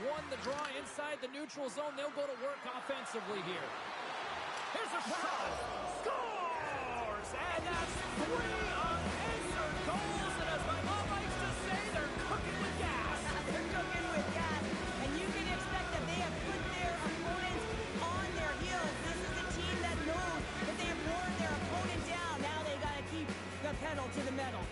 won the draw inside the neutral zone. They'll go to work offensively here. Here's a shot. Scores! And that's 3 unanswered goals. And as my mom likes to say, they're cooking with gas. They're cooking with gas. And you can expect that they have put their opponents on their heels. This is a team that knows that they have worn their opponent down. Now they got to keep the pedal to the metal.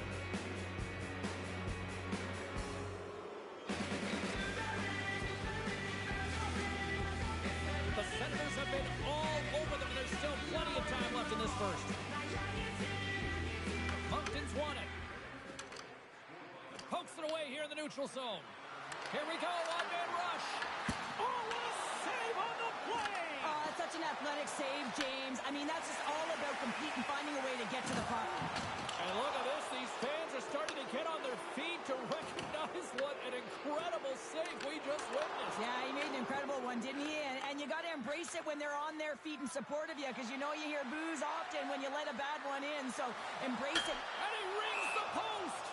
The Senators have been all over them, and there's still plenty of time left in this first. Moncton's won it. Pokes it away here in the neutral zone. Here we go, one-man rush. Oh, what a save on the play! Oh, that's such an athletic save, James. I mean, that's just all about competing, finding a way to get to the puck. And look at this. These fans are starting to get on their feet to recognize what an incredible save we just witnessed. Yeah, he made an incredible one, didn't he? And you got to embrace it when they're on their feet in support of you, because you know you hear boos often when you let a bad one in, so embrace it. And he rings the post!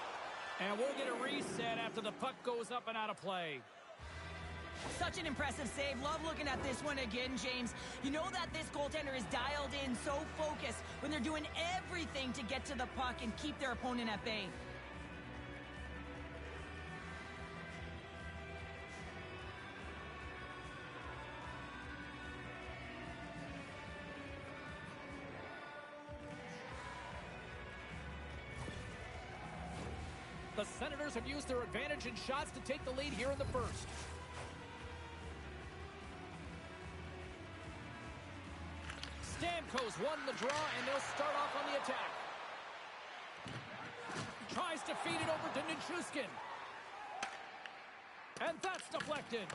And we'll get a reset after the puck goes up and out of play. Such an impressive save. Love looking at this one again, James. You know that this goaltender is dialed in, so focused when they're doing everything to get to the puck and keep their opponent at bay. The Senators have used their advantage in shots to take the lead here in the first. Stamkos won the draw, and they'll start off on the attack. Tries to feed it over to Nichushkin. And that's deflected.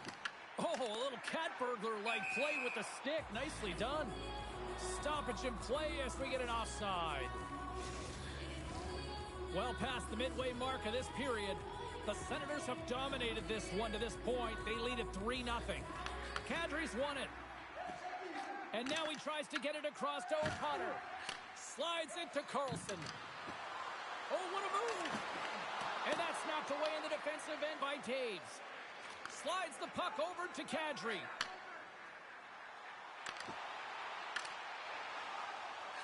Oh, a little cat burglar-like play with the stick. Nicely done. Stoppage in play as we get an offside. Well past the midway mark of this period, the Senators have dominated this one to this point. They lead it 3-0. Kadri's won it. And now he tries to get it across to O'Connor. Slides it to Carlson. Oh, what a move! And that's knocked away in the defensive end by Taves. Slides the puck over to Kadri.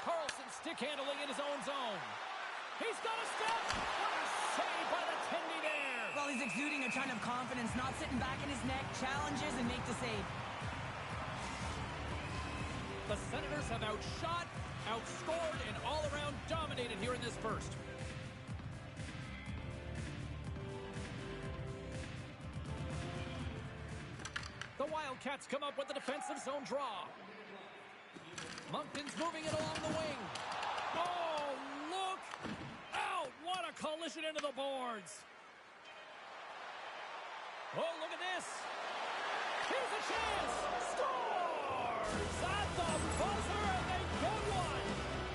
Carlson stick handling in his own zone. He's got a step! What a save by the Tendy there! Well, he's exuding a ton of confidence, not sitting back in his neck, challenges and make the save. The Senators have outshot, outscored, and all-around dominated here in this first. The Wildcats come up with the defensive zone draw. Moncton's moving it along the wing. Oh, look out! What a collision into the boards. Oh, look at this. Here's a chance. Scores at the buzzer, and they get one.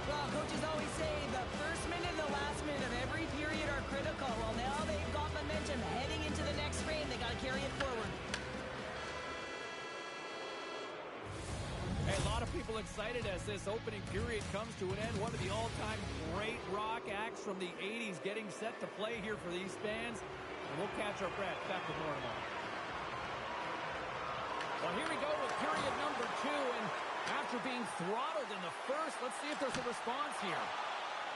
Well, coaches always say the first minute and the last minute of every period are critical. Well, now they've got momentum heading into the next frame. They got to carry it forward. Hey, a lot of people excited as this opening period comes to an end. One of the all-time great rock acts from the 80s getting set to play here for these fans. And we'll catch our breath. Back with more tomorrow. Well, here we go with period number 2. And after being throttled in the first, let's see if there's a response here.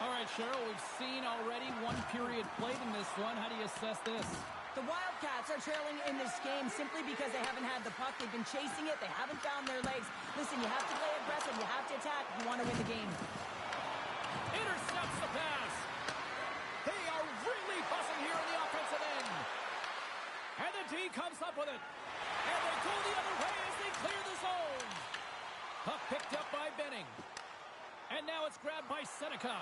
All right, Cheryl, we've seen already one period played in this one. How do you assess this? The Wildcats are trailing in this game simply because they haven't had the puck. They've been chasing it. They haven't found their legs. Listen, you have to play aggressive. You have to attack if you want to win the game. Intercepts the pass. They are really buzzing here in the offensive end. And the D comes up with it. And they go the other way as they clear the zone. Puck picked up by Benning. And now it's grabbed by Seneca.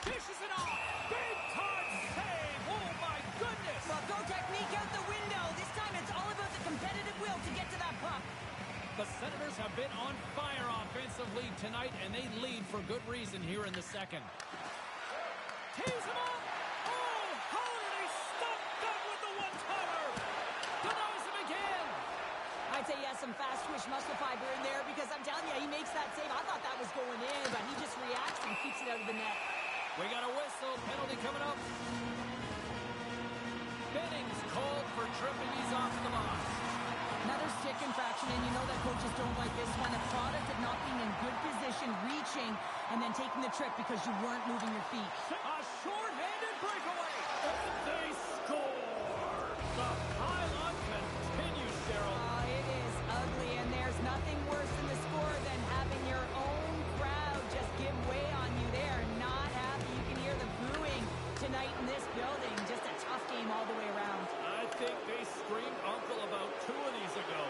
Dishes it off. Big time save. Oh, my goodness. Well, go technique out the window. This time it's all about the competitive will to get to that puck. The Senators have been on fire offensively tonight, and they lead for good reason here in the second. Tees him up. Oh, how did he stop that with the one-timer? Denies him again. I'd say he has some fast twitch muscle fiber in there because I'm telling you, he makes that save. I thought that was going in, but he just reacts and keeps it out of the net. We got a whistle. Penalty coming up. Benning's called for tripping. He's off the box. Another stick infraction, and you know that coaches don't like this one. A product of not being in good position, reaching, and then taking the trip because you weren't moving your feet. A short-handed breakaway. And they score. The pylon continues, Cheryl. It is ugly, and there's nothing worse in the score than having your own crowd just give way on you. They are not happy. You can hear the booing tonight in this building. Just a tough game all the way around. I think they screamed uncle about 2 of these ago.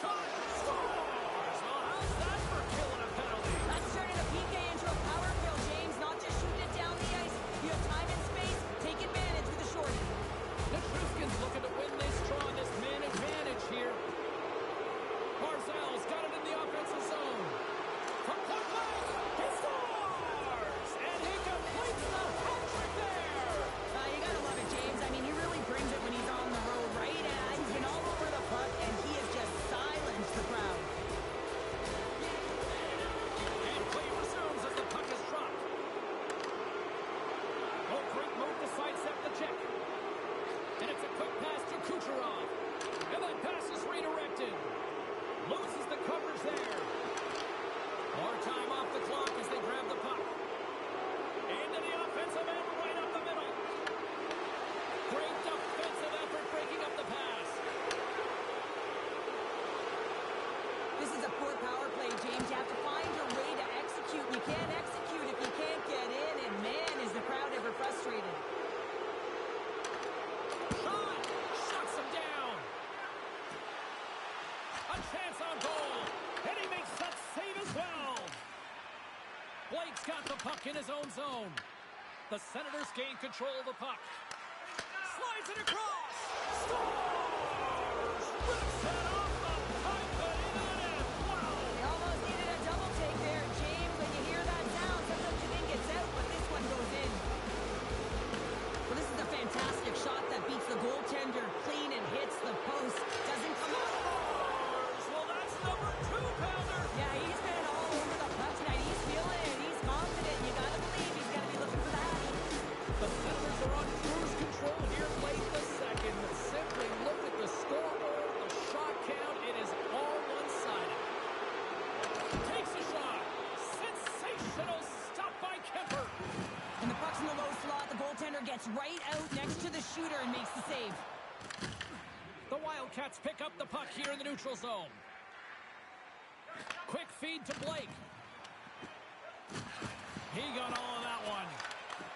Shot scores! Well, how's that for killing a penalty? That's turning a PK into a power kill, James. Not just shooting it down the ice. You have time and space. Take advantage with the shorty. The Truscans looking to win this draw, this man advantage here. Barzal's got it in the offensive zone. From point blank, he scores! And he completes the hat-trick there! You gotta love it, James. I mean, he really brings it when he's on the road, right? And he's been all over the puck, and he has just silenced the crowd. And play resumes as the puck is dropped. Oh, great move to sidestep the check. And it's a quick pass to Kucherov. And that pass is redirected. Loses the coverage there. More time off the clock as they grab the puck. Into the offensive end, right up the middle. Great defensive effort breaking up the pass. This is a poor power play, James. You have to find your way to execute. You can't execute if you can't get in, and man, is the crowd ever frustrated. Shot! Shuts him down. A chance on goal. And he makes that save as well. Blake's got the puck in his own zone. The Senators gain control of the puck. Slides it across. Scores! Rips it off the pipe and in the net. Wow! They almost needed a double take there, James. When you hear that sound, sometimes you think it's out, but this one goes in. Well, this is a fantastic shot that beats the goaltender clean and hits the post. Doesn't come out. Scores! Well, that's number 2-pounder. Yeah, he's been all over the puck tonight. He's feeling it. He's confident. You gotta believe he's gotta be looking for the hattie. The Senators are on cruise control here late the second. Simply look at the scoreboard, the shot count. It is all one-sided. Takes a shot. Sensational stop by Kemper. And the puck's in the low slot. The goaltender gets right out next to the shooter and makes the save. The Wildcats pick up the puck here in the neutral zone. Quick feed to Blake. He got all of that one.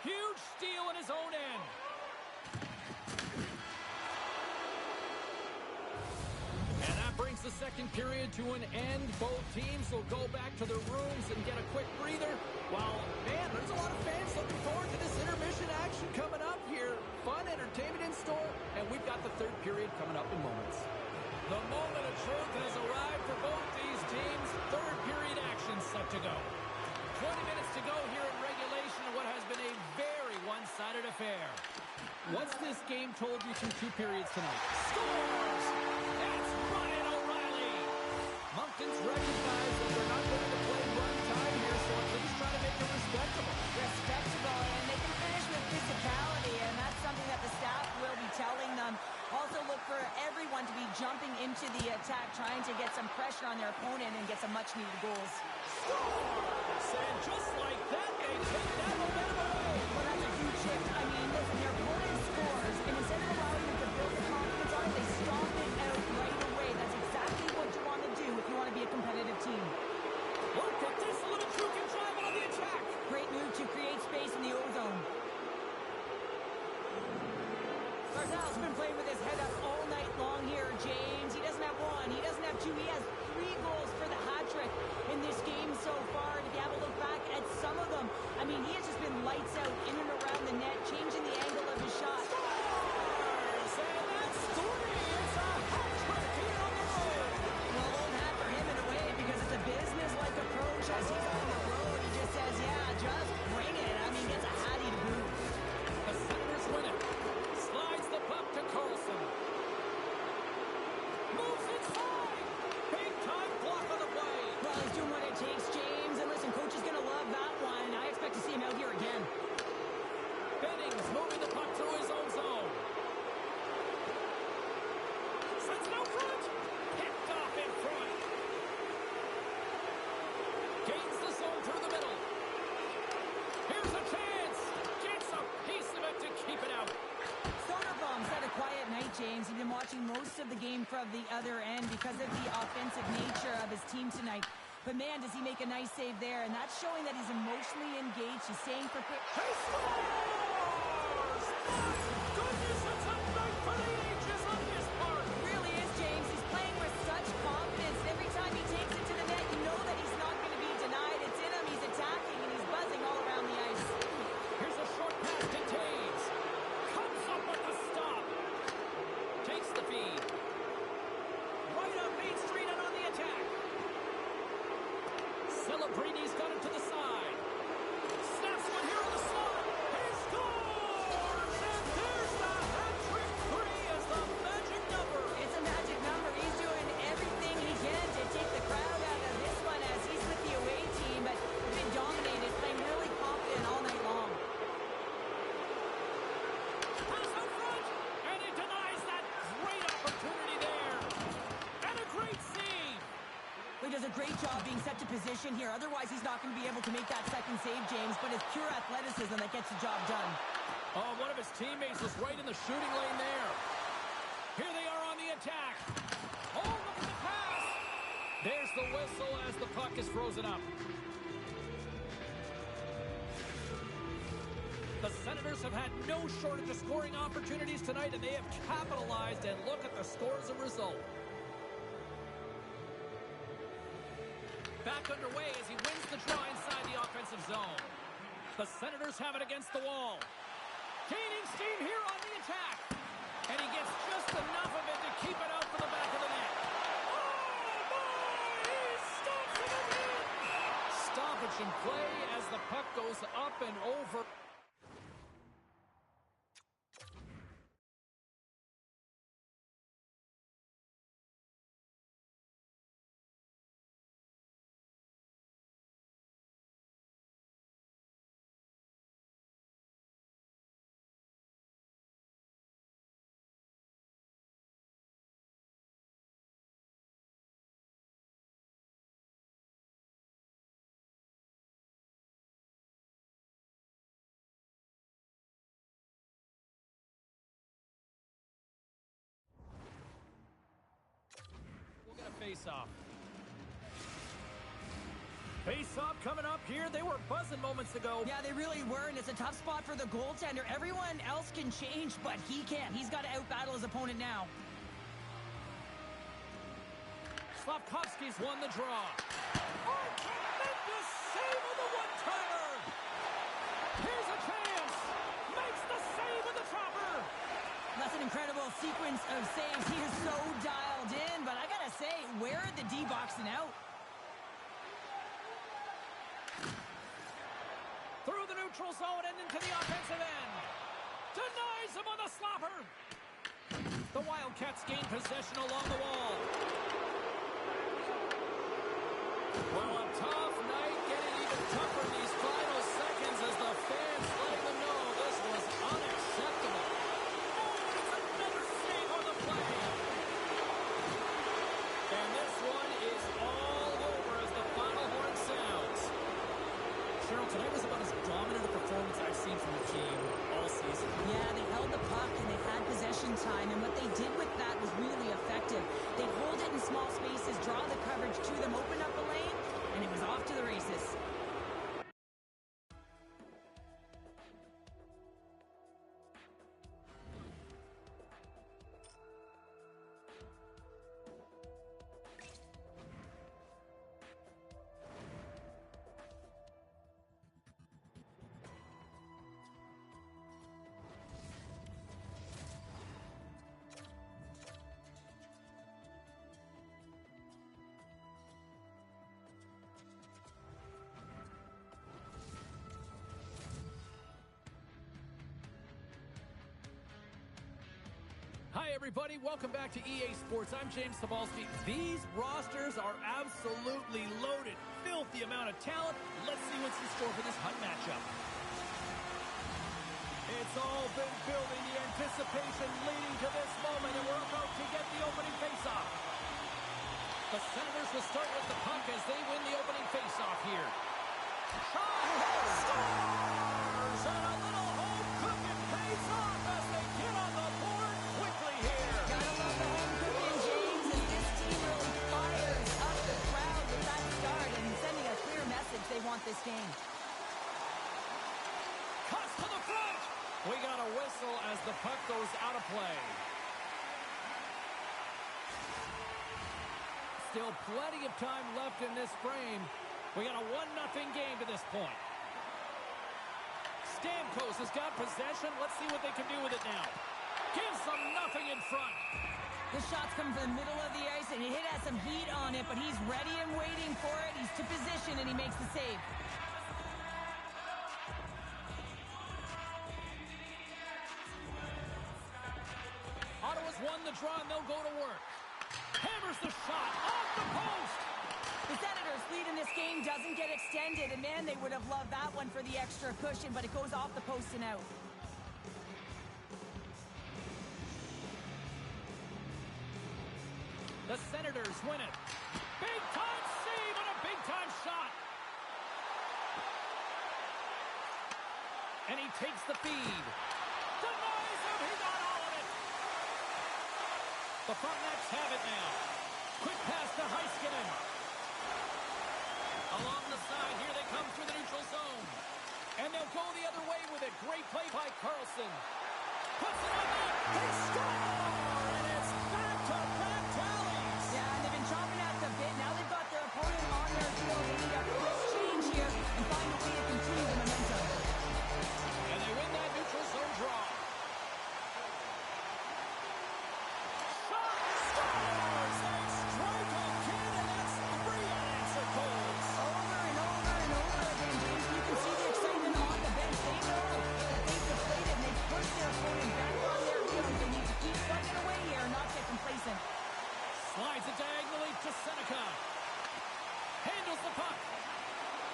Huge steal in his own end. And that brings the second period to an end. Both teams will go back to their rooms and get a quick breather. While, man, there's a lot of fans looking forward to this intermission action coming up here. Fun entertainment in store, and we've got the third period coming up in moments. The moment of truth has arrived for both these teams. Third period action set to go. 20 minutes to go here in regulation of what has been a very one-sided affair. What's this game told you through 2 periods tonight? Scores! It's Ryan O'Reilly! Moncton's recognized that they're not going to play run time here, so at least try to make it respectable. Respectable, and they can finish with physicality, and that's something that the staff will be telling them. Also look for everyone to be jumping into the attack, trying to get some pressure on their opponent and get some much-needed goals. Scores! And just like that, they take that momentum away. Well, that's a huge shift. I mean, listen, your opponent scores, and instead of allowing them to build the confidence on it, they stomp it out right away. That's exactly what you want to do if you want to be a competitive team. Look at this little juke and drive on the attack. Great move to create space in the O-zone. Barzal's been playing with his head up all night long here, James. He doesn't have 1, he doesn't have 2, he has 3 goals for the hat-trick in this game so far. And if you have a look back at some of them, I mean, he has just been lights out in and around the net, changing the angle of his shot. Scores! And that's 3. It's a hat-trick here on the road. Well, old hat for him in a way, because it's a business-like approach. As he's on the road, he just says, yeah, just bring it. I mean, gets a hattie to boot. The Senators win it. Slides the puck to Carlson. Moves inside. Big time block on the play. Well, he's doing what it takes, James. And listen, coach is going to love that one. I expect to see him out here again. watching most of the game from the other end because of the offensive nature of his team tonight. But, man, does he make a nice save there. And that's showing that he's emotionally engaged. He's staying for... He scores! My goodness, it's a night for the ages on this part. It really is, James. He's playing with such confidence. Every time he takes it to the net, you know that he's not going to be denied. It's in him. He's attacking, and he's buzzing all around the ice. Here's a short pass to Taves. Comes up with the stop. Takes the feed. Right on Main Street and on the attack. Celebrini's got it to the side. Snaps one here on the slot. He scores! And there's the hat-trick three as the magic number. It's a magic number. He's doing everything he can to take the crowd out of this one as he's with the away team, but he's been dominated, playing really confident all night long. Pass out front, and he denies that great opportunity there. And a great save. He does a great job being set to position here. Otherwise, he's not going to be able to make that second save, James, but it's pure athleticism that gets the job done. Oh, one of his teammates was right in the shooting lane there. Here they are on the attack. Oh, look at the pass. There's the whistle as the puck is frozen up. The Senators have had no shortage of scoring opportunities tonight, and they have capitalized, and look at the score as a result. Back underway as he wins the draw inside the offensive zone. The Senators have it against the wall. Gaining steam here on the attack. And he gets just enough of it to keep it out for the back of the net. Oh, boy! He stops it again! Stoppage in play as the puck goes up and over. Face-off. Face-off coming up here. They were buzzing moments ago. Yeah, they really were, and it's a tough spot for the goaltender. Everyone else can change, but he can't. He's got to outbattle his opponent now. Slafkovsky's won the draw. Oh, tremendous save on the one-timer. Here's a chance. Makes the save with the chopper. That's an incredible sequence of saves. He is so dialed in, but I gotta say, where are the D-boxing out? Through the neutral zone and into the offensive end. Denies him on the slapper. The Wildcats gain possession along the wall. Well, a tough night, getting even tougher in these final seconds as the fans letting them know this was unacceptable. And this one is all over as the final horn sounds. Cheryl, tonight was about as dominant a performance I've seen from the team all season. Yeah, they held the puck and they had possession time, and what they did with that was really effective. They'd hold it in small spaces, draw the coverage to them, open up a lane, and it was off to the races. Hi, everybody. Welcome back to EA Sports. I'm James Cebulski. These rosters are absolutely loaded. Filthy amount of talent. Let's see what's in store for this hot matchup. It's all been building, the anticipation leading to this moment, and we're about to get the opening faceoff. The Senators will start with the puck as they win the opening faceoff here. Scores! And a little home cooking pays off as they get on the board quickly here. Gotta love whistle as the puck goes out of play. Still plenty of time left in this frame. We got a 1-0 game to this point. Stamkos has got possession. Let's see what they can do with it now. Gives them nothing in front. The shot's come from the middle of the ice, and it has some heat on it, but he's ready and waiting for it. He's to position, and he makes the save. Ottawa's won the draw, and they'll go to work. Hammers the shot off the post. The Senators' lead in this game doesn't get extended, and man, they would have loved that one for the extra cushion, but it goes off the post and out. The Senators win it. Big-time save and a big-time shot. And he takes the feed. Denies him. He got all of it. The Frontenacs have it now. Quick pass to Heiskanen. Along the side, here they come through the neutral zone. And they'll go the other way with it. Great play by Carlson. Puts it on net. They score! And it's back-to-back tallies. Yeah, and they've been chopping at the bit. Now they've got their opponent on their field. They need a quick change here and find a way to continue the momentum. And they win that neutral zone draw. Shot! Scores! They strike again, and that's 3 unanswered goals. Over and over and over again, James. You can see the excitement on the bench. They know that they've deflated and they've pushed their opponent back on their heels. They need to keep plugging away here and not get complacent. Slides it diagonally to Seneca. Handles the puck.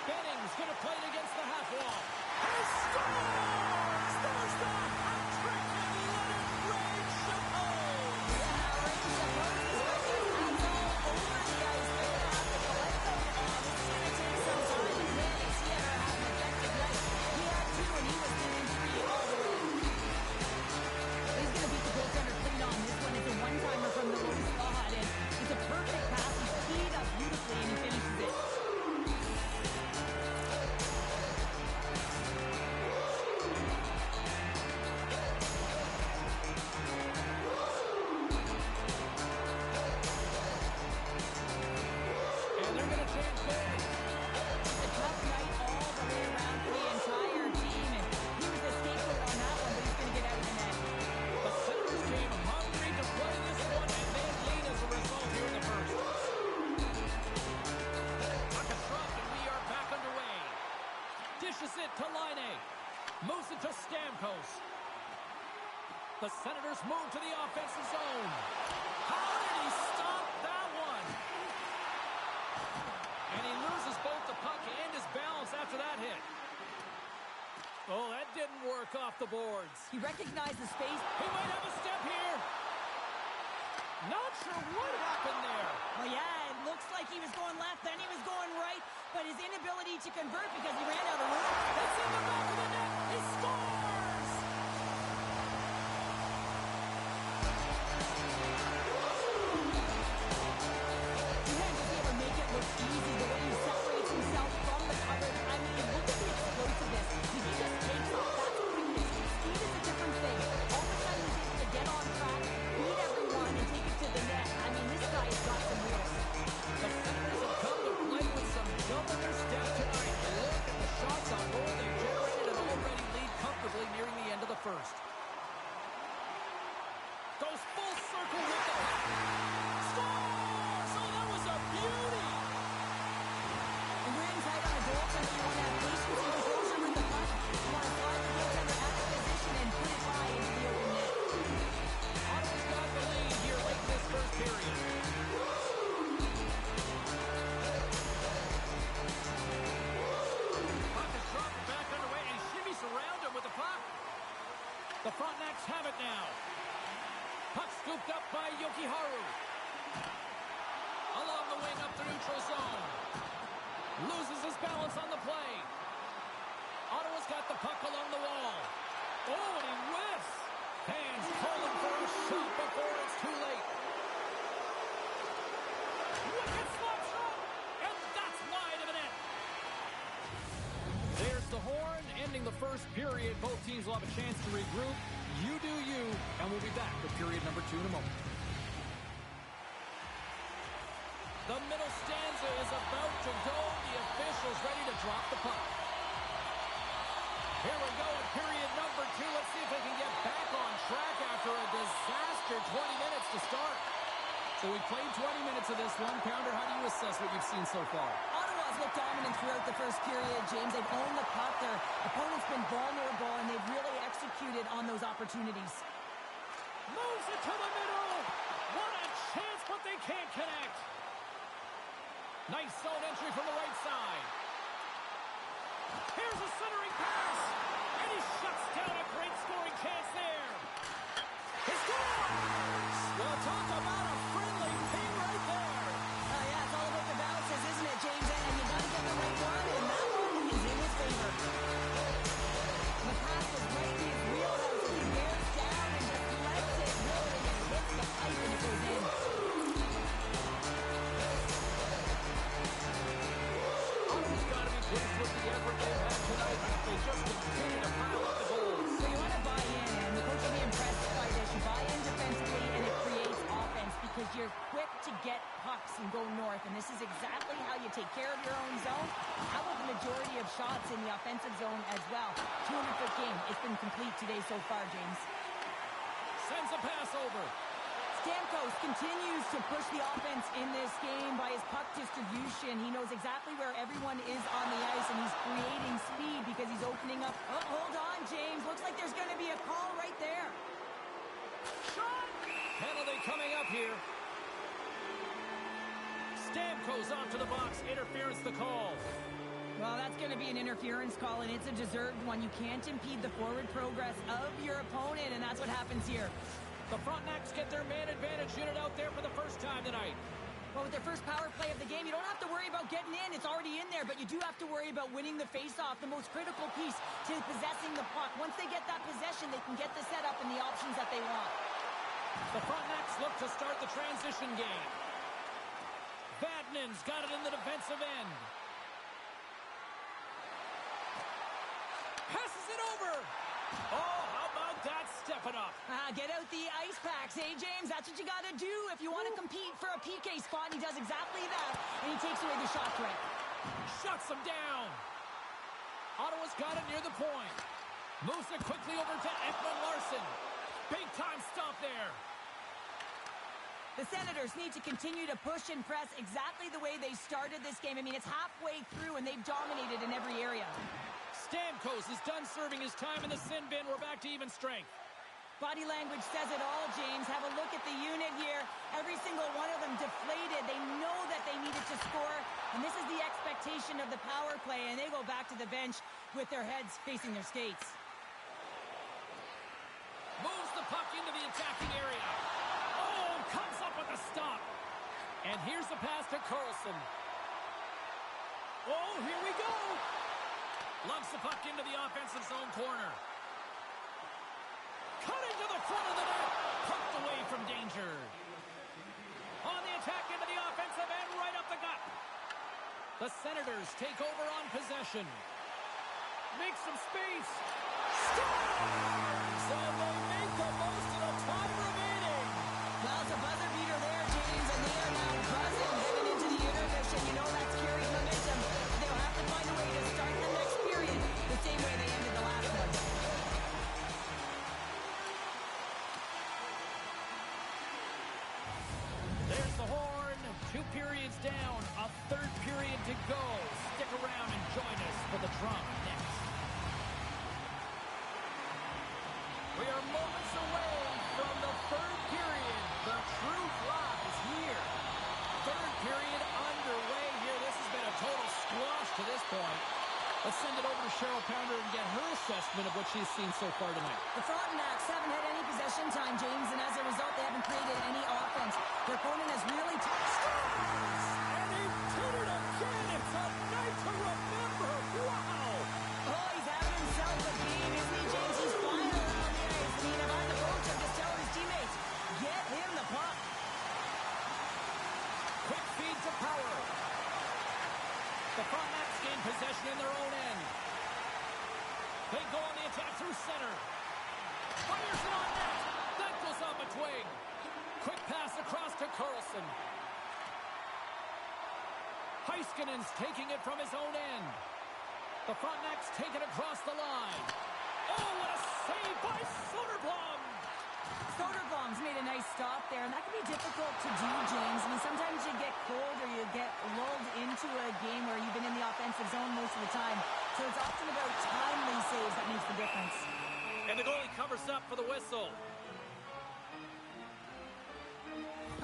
Benning's going to play it against the half wall. He scores! There's the hat trick of Leonard Ray Chappelle. Yeah, Ray Chappelle is got their hands all over the ice. They're going to have to collect them. This is going to take some time. And man, is he ever have an effective night. He had 2 and he was doing 3 all the way. He's going to beat the goaltender clean on this one. It's a one-timer from the low spot. And it's a perfect pass. He's teed up beautifully and he finishes it. And they're going to change goals. It's a tough night all the way around for the entire team. And he was the scapegoat on that one, but he's going to get out of the net. The Senators came hungry to play this one, and they lead as a result here in the first. Puck is dropped, and we are back underway. Dishes it to Laine. Moves it to Stamkos. The Senators move to the offensive zone. How did he stop that one? And he loses both the puck and his balance after that hit. Oh, that didn't work off the boards. He recognized the space. He might have a step here. Not sure what happened there. Well, yeah, it looks like he was going left, then he was going right, but his inability to convert because he ran out of room. It's in the back of the net. He scores! You can't just ever make it look easy the way he separates himself from the coverage. I mean, look at the explosiveness. He just takes off. That's quickness. Speed is a different thing. All of a sudden, he's able to get on track, beat everyone, and take it to the net. I mean, this guy has got some wheels. The Senators have come to play with some jump in their step tonight. Look at the shots on goal. They've generated an already lead comfortably nearing the end of the first. Goes full circle with the puck. Scores! Oh, that was a beauty! And we're in tight on a goaltender. You want to have patience and composure with the puck. You want to slide the goaltender out of position and put it by into the open net. Ottawa's got the lead here late in this first period. Puck is dropped back underway and shimmies around him with the puck. The Frontenacs have it now. Puck scooped up by Yokiharu. Along the wing up the neutral zone. Loses his balance on the play. Ottawa's got the puck along the wall. Oh, and he whiffs. Fans calling for a shot before it's too late. Wicked slap shot, and that's wide of the net. There's the horn, ending the first period. Both teams will have a chance to regroup. You do you, and we'll be back with period number 2 in a moment. The middle stanza is about to go. The officials ready to drop the puck. Here we go in period number 2. Let's see if they can get back on track after a disaster 20 minutes to start. So we played 20 minutes of this one. Pounder, how do you assess what you've seen so far? Ottawa's looked dominant throughout the first period, James. They've owned the puck. Their opponent's been vulnerable, and they've really executed on those opportunities. Moves it to the middle. What a chance, but they can't connect. Nice zone entry from the right side. Here's a centering pass. And he shuts down a great scoring chance there. He scores! Well, talk about a friendly ping right there. Yeah, it's all about the bounces, isn't it, James? And you got to get the right one, and that one is in his favor. The pass was right in his wheelhouse as he bears down and just lets it really hit the pipe and it goes in. Ottawa's got to be pleased with the effort they've had tonight. They just continue to pile up the goals. So you want to buy in, and the coach will be impressed by this. You buy in defensively, and it creates offense because you're quick to get pucks and go north, and this is exactly how you take care of your own zone. How about the majority of shots in the offensive zone as well? 200-foot game. It's been complete today so far, James. Sends a pass over. Stamkos continues to push the offense in this game by his puck distribution. He knows exactly where everyone is on the ice, and he's creating speed because he's opening up. Oh, hold on, James. Looks like there's going to be a call right there. Shot! Penalty coming up here. Stamkos off to the box. Interference the call. Well, that's going to be an interference call, and it's a deserved one. You can't impede the forward progress of your opponent, and that's what happens here. The Frontenacs get their man advantage unit out there for the first time tonight. Well, with their first power play of the game, you don't have to worry about getting in. It's already in there, but you do have to worry about winning the faceoff, the most critical piece to possessing the puck. Once they get that possession, they can get the setup and the options that they want. The Frontenacs look to start the transition game. Vadnan's got it in the defensive end. Passes it over. Oh, how about that stepping up? Get out the ice packs, hey, James? That's what you got to do if you want to compete for a PK spot, and he does exactly that, and he takes away the shot threat. Shuts him down. Ottawa's got it near the point. Moves it quickly over to Ekman Larsson. Big time stop there. The Senators need to continue to push and press exactly the way they started this game. I mean, it's halfway through, and they've dominated in every area. Stamkos is done serving his time in the sin bin. We're back to even strength. Body language says it all, James. Have a look at the unit here. Every single one of them deflated. They know that they needed to score, and this is the expectation of the power play, and they go back to the bench with their heads facing their skates. Moves the puck into the attacking area. Oh, comes up with a stop. And here's the pass to Carlson. Oh, here we go. Lumps the puck into the offensive zone corner. Cutting to the front of the net. Pucked away from danger. On the attack into the offensive end, right up the gut. The Senators take over on possession. Make some space. Scores! And they make the most of the time remaining. Well, it's a buzzer beater there, James, and they are now buzzing heading into the intermission. You know that's carrying momentum. They'll have to find a way to start the next period the same way they ended the last one. There's the horn. 2 periods down. A third period to go. Stick around and join us for the drama next. We are moments away from the third period. The truth lies here. Third period underway here. This has been a total squash to this point. Let's send it over to Cheryl Pounder and get her assessment of what she's seen so far tonight. The Frontenacs haven't had any possession time, James, and as a result, they haven't created any offense. Their opponent has really And he did it again. It's a night to remember. Wow. Oh, he's having himself a game, isn't he, James? He's flying around the ice. I mean, if I'm the coach, I'm just telling his teammates, get him the puck. Quick feed to Power. The Frontenacs gain possession in their own end. They go Heiskanen's taking it from his own end. The Frontenac's taken across the line. Oh, what a save by Soderblom! Soderblom's made a nice stop there, and that can be difficult to do, James. I mean, sometimes you get cold or you get lulled into a game where you've been in the offensive zone most of the time. So it's often about timely saves that makes the difference. And the goalie covers up for the whistle.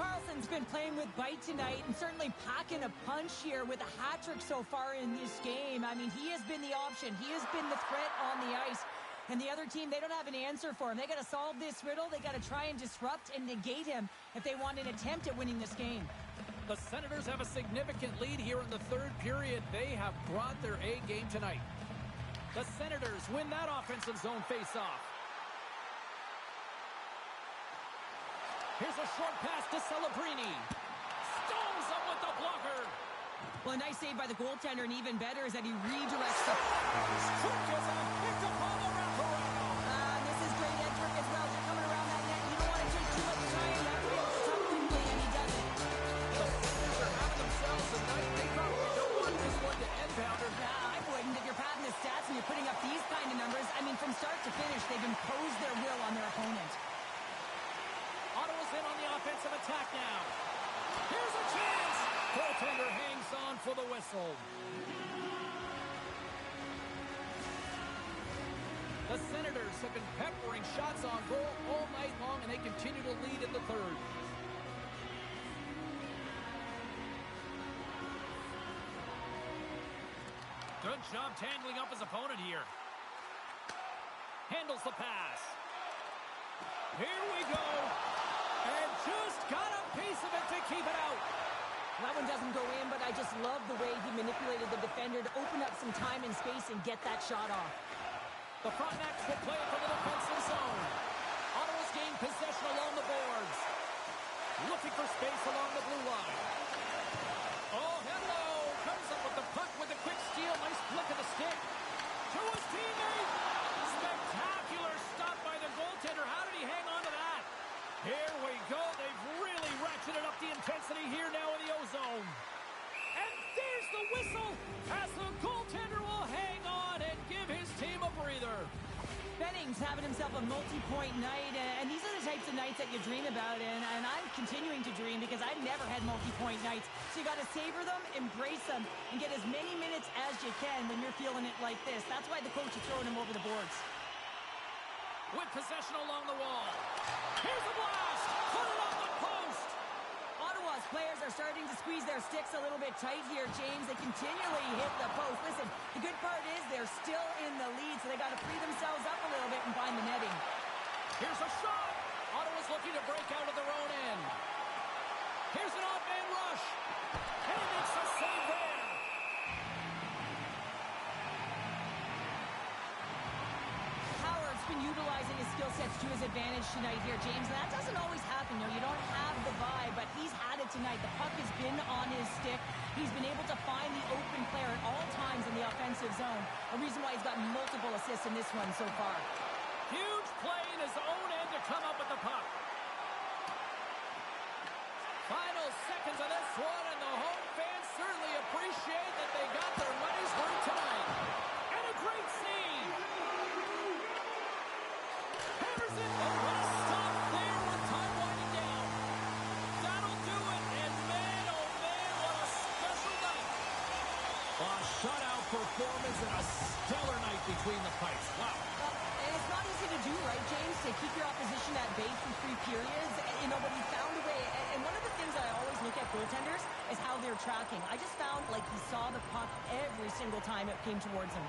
Carlson's been playing with bite tonight and certainly packing a punch here with a hat-trick so far in this game. I mean, he has been the option. He has been the threat on the ice. And the other team, they don't have an answer for him. They got to solve this riddle. They got to try and disrupt and negate him if they want an attempt at winning this game. The Senators have a significant lead here in the third period. They have brought their A game tonight. The Senators win that offensive zone face-off. Here's a short pass to Celebrini. Stones up with the blocker. Well, a nice save by the goaltender, and even better is that he redirects the... Struck is picked up on the wraparound. This is great edge work as well. They're coming around that net. You don't want to take too much time. You have to be able to stop quickly, and he does it. The Senators are having themselves a night. They probably don't want this one to end, Pounder. I wouldn't. If you're padding the stats and you're putting up these kind of numbers, I mean, from start to finish, they've imposed their will on their opponent. Ottawa's in on the offensive attack now. Here's a chance. Goaltender hangs on for the whistle. The Senators have been peppering shots on goal all night long, and they continue to lead in the third. Good job tangling up his opponent here. Handles the pass. Here we go. And just got a piece of it to keep it out. That one doesn't go in, but I just love the way he manipulated the defender to open up some time and space and get that shot off. The Frontenacs will play it from the defensive zone. Ottawa's gained possession along the boards. Looking for space along the blue line. Oh, hello. Comes up with the puck with a quick steal. Nice flick of the stick. To his teammate. Spectacular stop by the goaltender. How did he hang on to that? Here we go. They've really ratcheted up the intensity here now in the O-zone. And there's the whistle as the goaltender will hang on and give his team a breather. Benning's having himself a multi-point night, and these are the types of nights that you dream about, and I'm continuing to dream because I've never had multi-point nights. So you got to savor them, embrace them, and get as many minutes as you can when you're feeling it like this. That's why the coach is throwing him over the boards. With possession along the wall. Here's a blast! Put it on the post! Ottawa's players are starting to squeeze their sticks a little bit tight here, James. They continually hit the post. Listen, the good part is they're still in the lead, so they got to free themselves up a little bit and find the netting. Here's a shot! Ottawa's looking to break out of their own end. Here's an off-man rush. And he makes a save there. Been utilizing his skill sets to his advantage tonight here, James. And that doesn't always happen. You know, you don't have the vibe, but he's had it tonight. The puck has been on his stick. He's been able to find the open player at all times in the offensive zone. A reason why he's got multiple assists in this one so far. Huge play in his own end to come up with the puck. Final seconds of this one, and the home fans certainly appreciate that they got their money's worth tonight. And a great scene. Hammers it, and what a stop there with time winding down. That'll do it, and man, oh man, what a special night. A shutout performance and a stellar night between the pipes. Wow. And it's not easy to do, right, James, to keep your opposition at bay for 3 periods. You know, but he found a way. And one of the things I always look at goaltenders is how they're tracking. I just found like he saw the puck every single time it came towards him.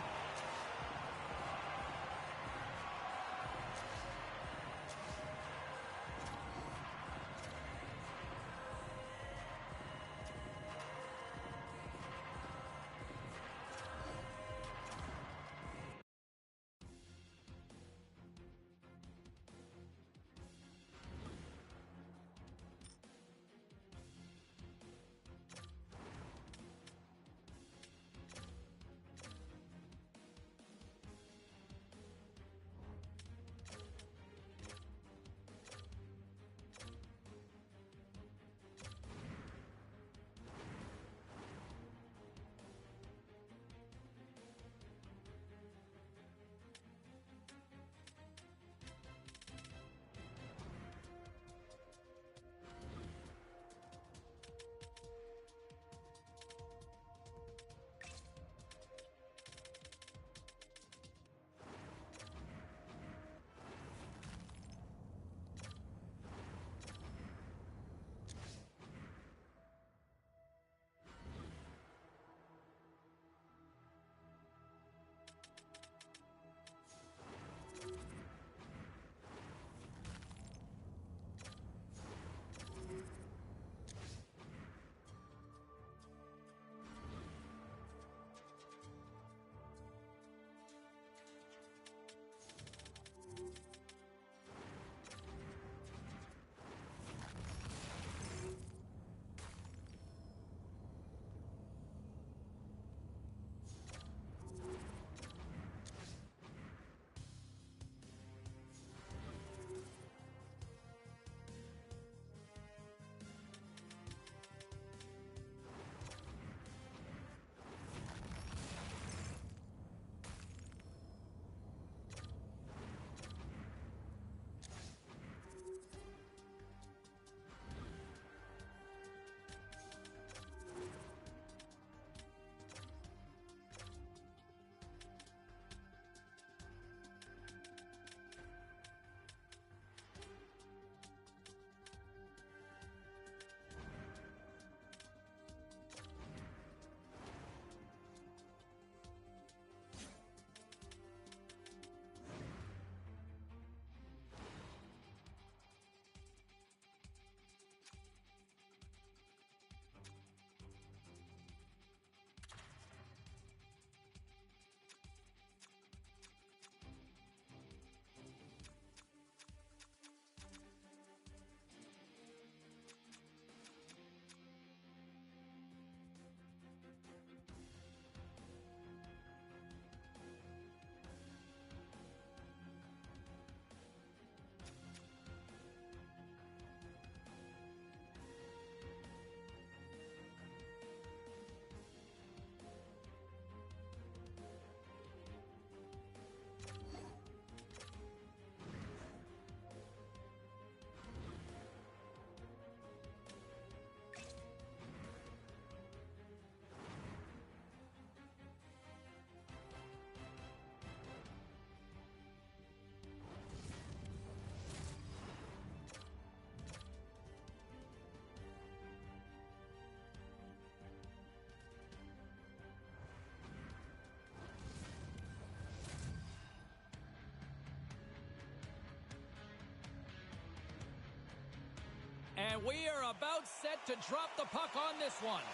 And we are about set to drop the puck on this one.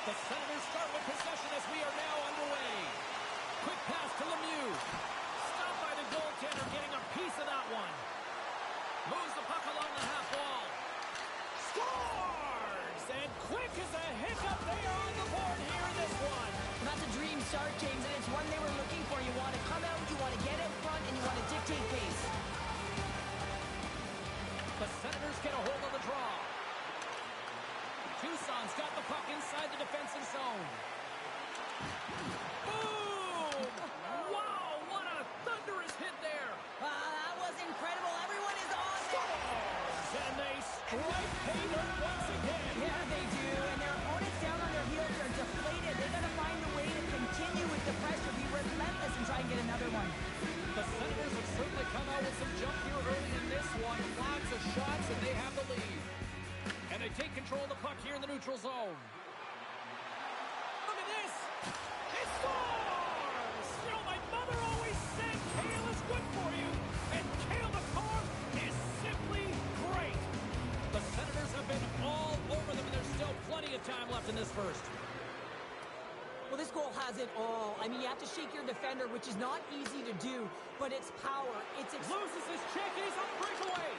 The Senators start with possession as we are now underway. Quick pass to Lemieux. Stopped by the goaltender, getting a piece of that one. Moves the puck along the half wall. Scores! And quick as a hiccup, they are on the board here in this one. That's a dream start, James, and it's one they were looking for. You want to come out, you want to get out front, and you want to dictate pace. The Senators get a hold of the draw. Tucson's got the puck inside the defensive zone. Boom! Wow, what a thunderous hit there. That was incredible. Everyone is on there. And they strike paydirt once again. Yeah, they do. And their opponents down on their heels are deflated. They got to find a way to continue with the pressure, be relentless, and try and get another one. The Senators have certainly come out with some jump here early in this one. Lots of shots, and they have the lead. And they take control of the puck here in the neutral zone. Look at this. It scores! You know, my mother always said kale is good for you. And kale the corn is simply great. The Senators have been all over them, and there's still plenty of time left in this first. Well, this goal has it all. I mean, you have to shake your defender, which is not easy to do, but it's power. It's loses his check, and he's on the breakaway.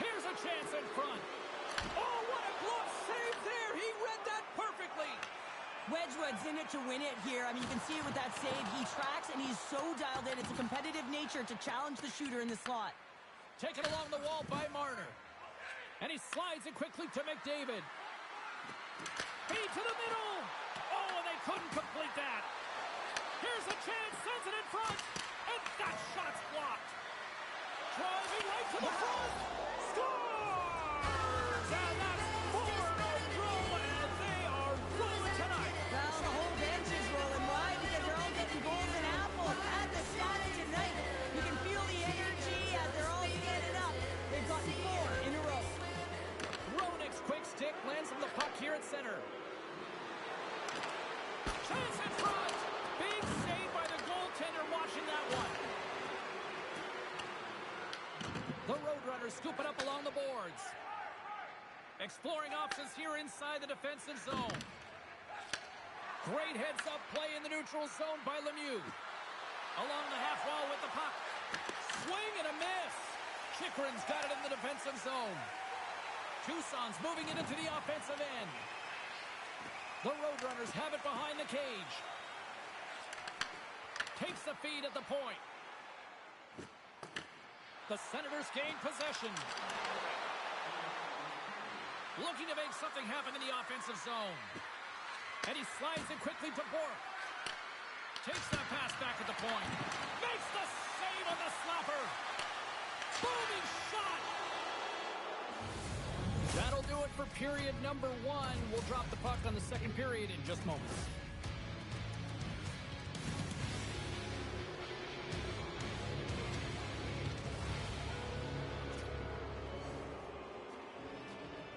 Here's a chance in front. Oh, what a glove save there. He read that perfectly. Wedgwood's in it to win it here. I mean, you can see it with that save. He tracks, and he's so dialed in. It's a competitive nature to challenge the shooter in the slot. Taken along the wall by Marner. And he slides it quickly to McDavid. Feed to the middle. Oh, and they couldn't complete that. Here's a chance. Sends it in front. And that shot's blocked. Driving right to the front. Scores! And that's 4 in a row, and they are rolling tonight. Well, the whole bench is rolling. Why? Because they're all getting goals and apples at the spot tonight. You can feel the energy as they're all standing up. They've gotten 4 in a row. Roenick's quick stick lands on the puck here at center. Chance in front. Big save by the goaltender watching that one. The Roadrunners scoop it up along the boards. Exploring options here inside the defensive zone. Great heads-up play in the neutral zone by Lemieux. Along the half wall with the puck. Swing and a miss. Chychrun's got it in the defensive zone. Tucson's moving it into the offensive end. The Roadrunners have it behind the cage. Takes the feed at the point. The Senators gain possession. Looking to make something happen in the offensive zone. And he slides it quickly to Bourque. Takes that pass back at the point. Makes the save on the slapper. Booming shot. That'll do it for period number 1. We'll drop the puck on the second period in just moments.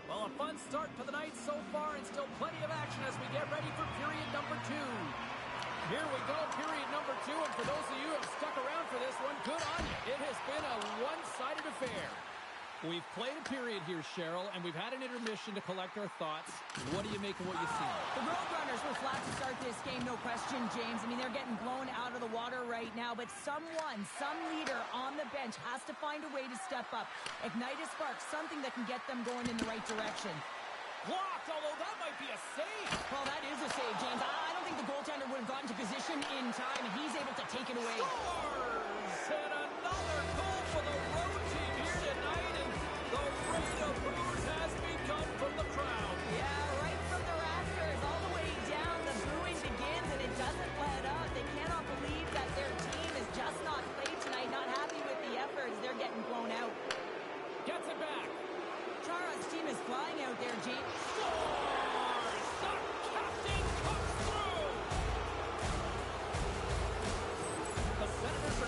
Well, a fun start to the night so far, and still plenty of action as we get ready for period number 2. Here we go, period number 2, and for those of you who have stuck around for this one, good on you. It has been a one-sided affair. We've played a period here, Cheryl, and we've had an intermission to collect our thoughts. What do you make of what you see? The Roadrunners were flat to start this game, no question, James. I mean, they're getting blown out of the water right now, but some leader on the bench has to find a way to step up, ignite a spark, something that can get them going in the right direction. Blocked, although that might be a save. Well, that is a save, James. I don't think the goaltender would have gotten to position in time, and he's able to take it away. Scores! And another goal for the road team here tonight, and the rain of boos has begun from the crowd. Yeah, right from the rafters all the way down, the booing begins, and it doesn't let up. They cannot believe that their team has just not played tonight, not happy with the efforts. They're getting blown out. Gets it back. Chara's team is flying out there, James. Scores! The captain comes through! The Senators are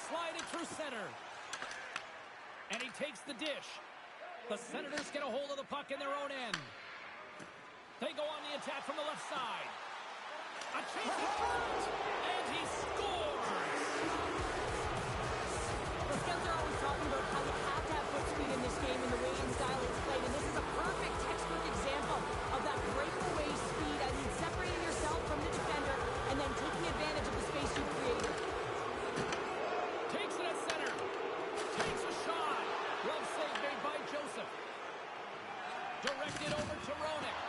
sliding through center. And he takes the dish. The Senators get a hold of the puck in their own end. They go on the attack from the left side. A chance in front, and he scores! The scouts are always talking about how you have to have foot speed in this game and the way and style it's played, and this is a perfect textbook example of that breakaway speed. I mean, separating yourself from the defender and then taking advantage of the space you've created. Takes it at center. Takes a shot. Glove save made by Joseph. Directed over to Roenick.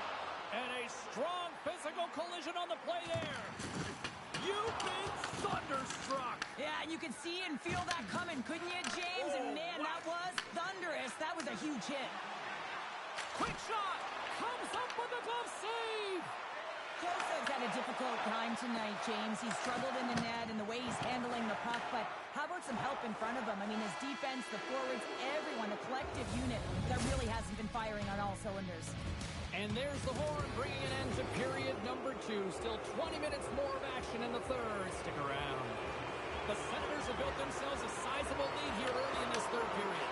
And a strong physical collision on the play there. You've been thunderstruck. Yeah, and you could see and feel that coming, couldn't you, James? And man, that was thunderous. That was a huge hit. Quick shot. Comes up with a glove save. Joseph's had a difficult time tonight, James. He's struggled in the net and the way he's handling the puck, but how about some help in front of him? I mean, his defense, the forwards, everyone, the collective unit that really hasn't been firing on all cylinders. And there's the horn, bringing an end to period number 2. Still 20 minutes more of action in the third. Stick around. The Senators have built themselves a sizable lead here early in this third period.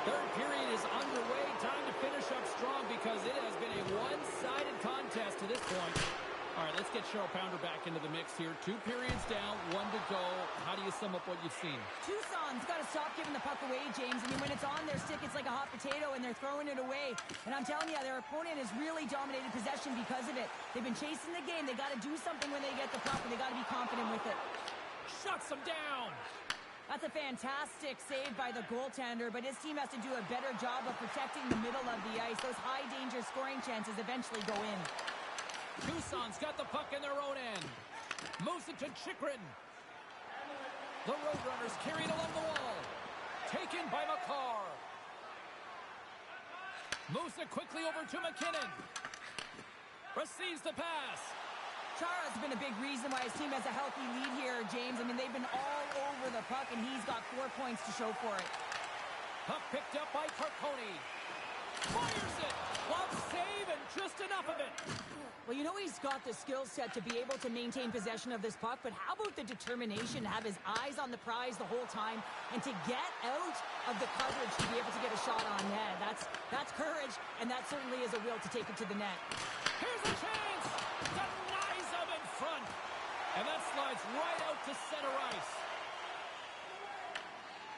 Third period is underway. Time to finish up strong because it has been a one-sided contest to this point. All right, let's get Cheryl Pounder back into the mix here. 2 periods down, 1 to go. How do you sum up what you've seen? Tucson's got to stop giving the puck away, James. I mean, when it's on their stick, it's like a hot potato, and they're throwing it away. And I'm telling you, their opponent has really dominated possession because of it. They've been chasing the game. They got to do something when they get the puck, and they got to be confident with it. Shuts them down. That's a fantastic save by the goaltender, but his team has to do a better job of protecting the middle of the ice. Those high-danger scoring chances eventually go in. Tucson's got the puck in their own end. Moves it to Chikrin. The Roadrunners carried along the wall. Taken by McCarr. Moves it quickly over to McKinnon. Receives the pass. Chara's been a big reason why his team has a healthy lead here, James. I mean, they've been all over the puck, and he's got 4 points to show for it. Puck picked up by Carcone. Fires it. Glove save and just enough of it. Well, you know he's got the skill set to be able to maintain possession of this puck, but how about the determination to have his eyes on the prize the whole time and to get out of the coverage to be able to get a shot on net? That's courage, and that certainly is a will to take it to the net. Here's a chance. Denies him in front. And that slides right out to center ice.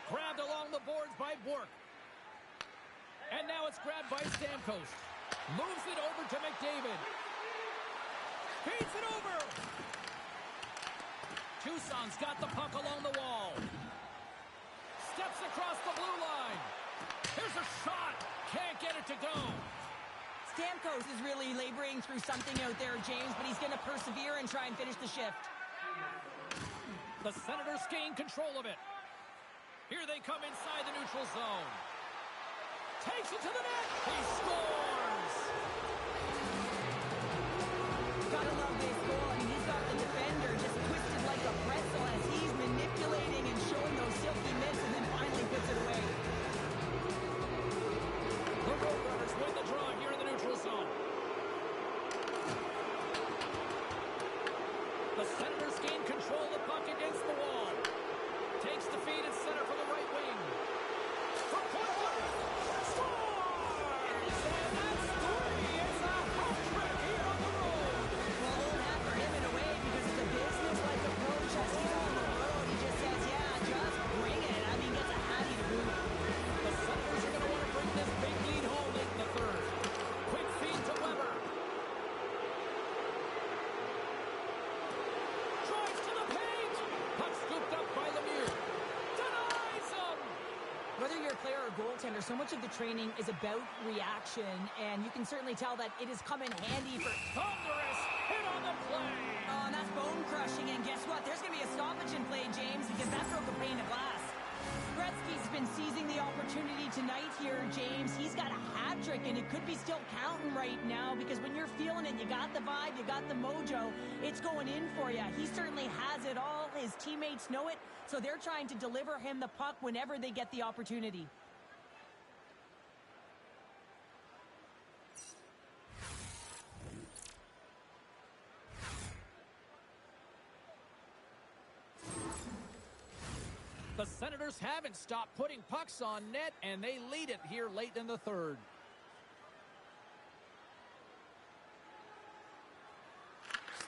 Grabbed along the boards by Bourque. And now it's grabbed by Stamkos. Moves it over to McDavid. Feeds it over. Tucson's got the puck along the wall. Steps across the blue line. Here's a shot. Can't get it to go. Stamkos is really laboring through something out there, James, but he's going to persevere and try and finish the shift. The Senators gain control of it. Here they come inside the neutral zone. Takes it to the net. He scores. Gotta love this goal. I mean, he's got the defender just twisted like a pretzel as he's manipulating and showing those silky mitts and then finally puts it away. The Roadrunners win the draw here in the neutral zone. The Senators gain control of the puck against the wall. Takes the feed at center for the right wing. From point blank. Scores! And that's 3. It's a hat trick here on the road. Well, old hat for him in a way because it's a business-like approach as he's on the road. He just says, yeah, just bring it. I mean, gets a hattie to boot. The Senators are going to want to bring this big lead home late in the third. Quick feed to Weber. Drives to the paint. Puck scooped up by Lemieux. Denies him. Whether you're a player or goaltender, so much of the training is about reaction, and you can certainly tell that it has come in handy for... Thunderous hit on the play. Oh, and that's bone-crushing, and guess what? There's going to be a stoppage in play, James, because that broke a pane of glass. Gretzky's been seizing the opportunity tonight here, James. He's got a hat trick, and it could be still counting right now because when you're feeling it, you got the vibe, you got the mojo, it's going in for you. He certainly has it all. His teammates know it, so they're trying to deliver him the puck whenever they get the opportunity. The Senators haven't stopped putting pucks on net, and they lead it here late in the third.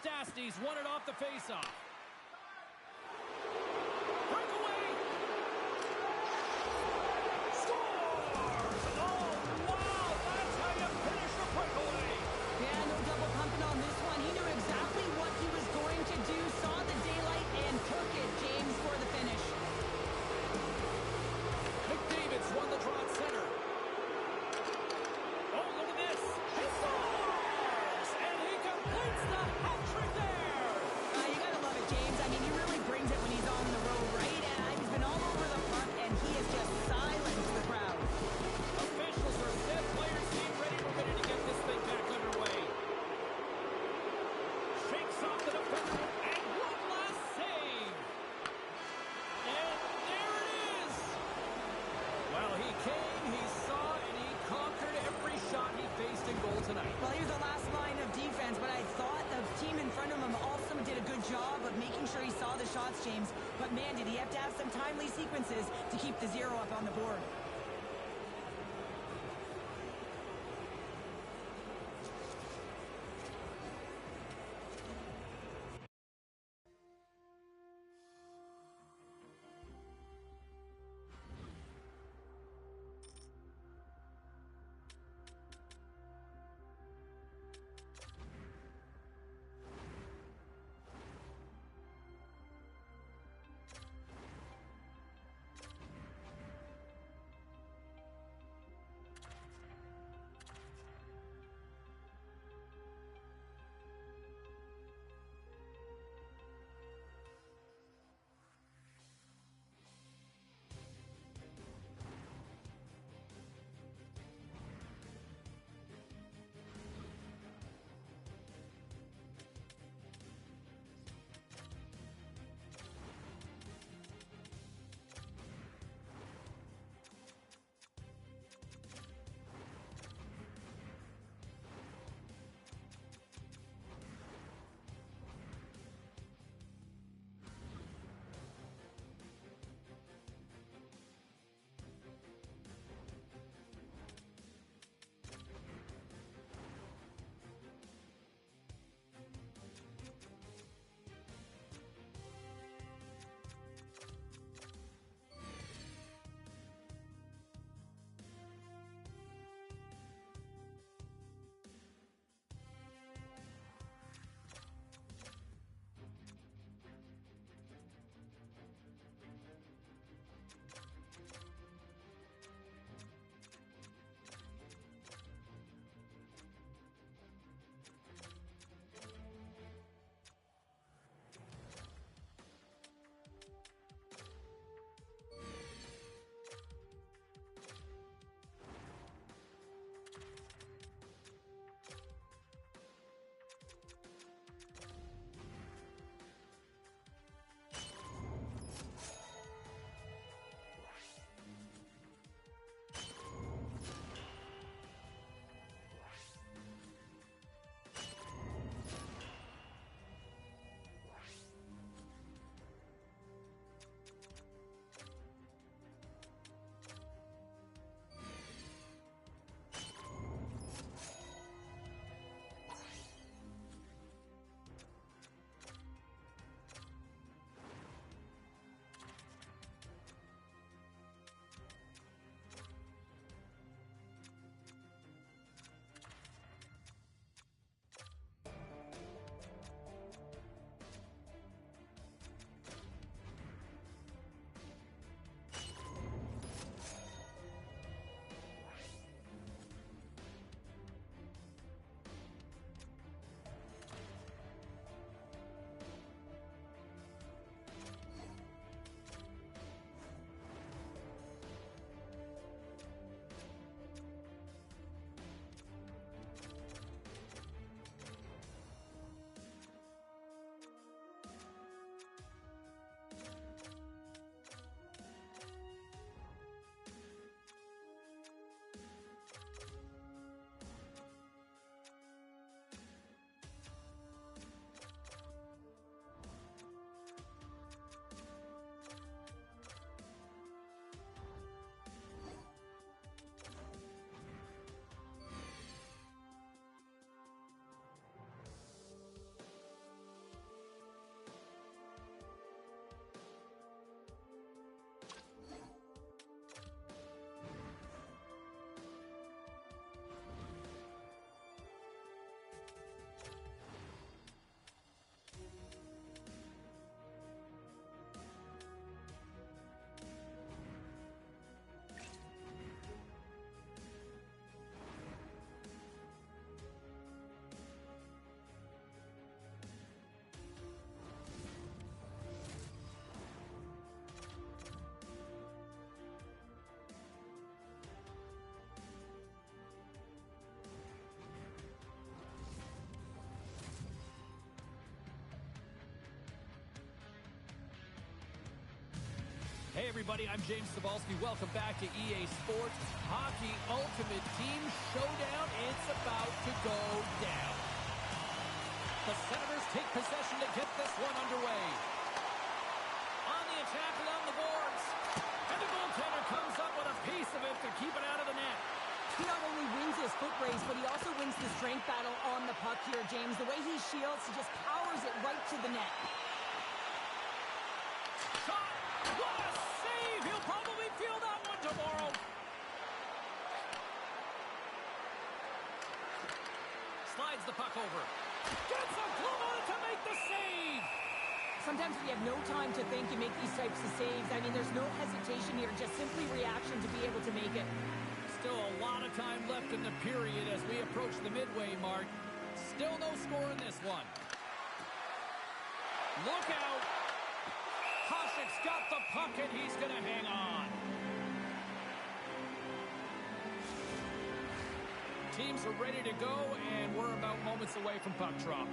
Stastny's won it off the faceoff. Breakaway! Scores! Oh, wow! That's how you finish a breakaway! Yeah, no double pumping on this one. He knew exactly what he was going to do, saw the daylight, and took it, James, for the finish. McDavid's won the draw at center. Oh, look at this! He scores! And he completes the hat trick there! You gotta love it, James. I mean, he really brings it when he's on the road, right? And he's been all over the park, and he has just silenced the crowd. Officials are set. Players seem ready. We're ready to get this thing back underway. Shakes off the defender, and one last save. And there it is. Well, he came, he saw, and he conquered every shot he faced in goal tonight. Well, he was the last line of defense, but I thought the team in front of him also did a good job of making sure he saw the shots, James. But, man, did he have to have some timely sequences to keep the zero up on the board. Hey everybody, I'm James Cebulski. Welcome back to EA Sports Hockey Ultimate Team Showdown. It's about to go down. The Senators take possession to get this one underway. On the attack along the boards. And the goaltender comes up with a piece of it to keep it out of the net. He not only wins his foot race, but he also wins the strength battle on the puck here, James. The way he shields, he just powers it right to the net. Shot! What a save! He'll probably feel that one tomorrow. Slides the puck over. Gets a glove on it to make the save! Sometimes we have no time to think and make these types of saves. I mean, there's no hesitation here, just simply reaction to be able to make it. Still a lot of time left in the period as we approach the midway mark. Still no score in this one. Look out! Hasek's got the puck and he's going to hang on. Teams are ready to go and we're about moments away from puck drop.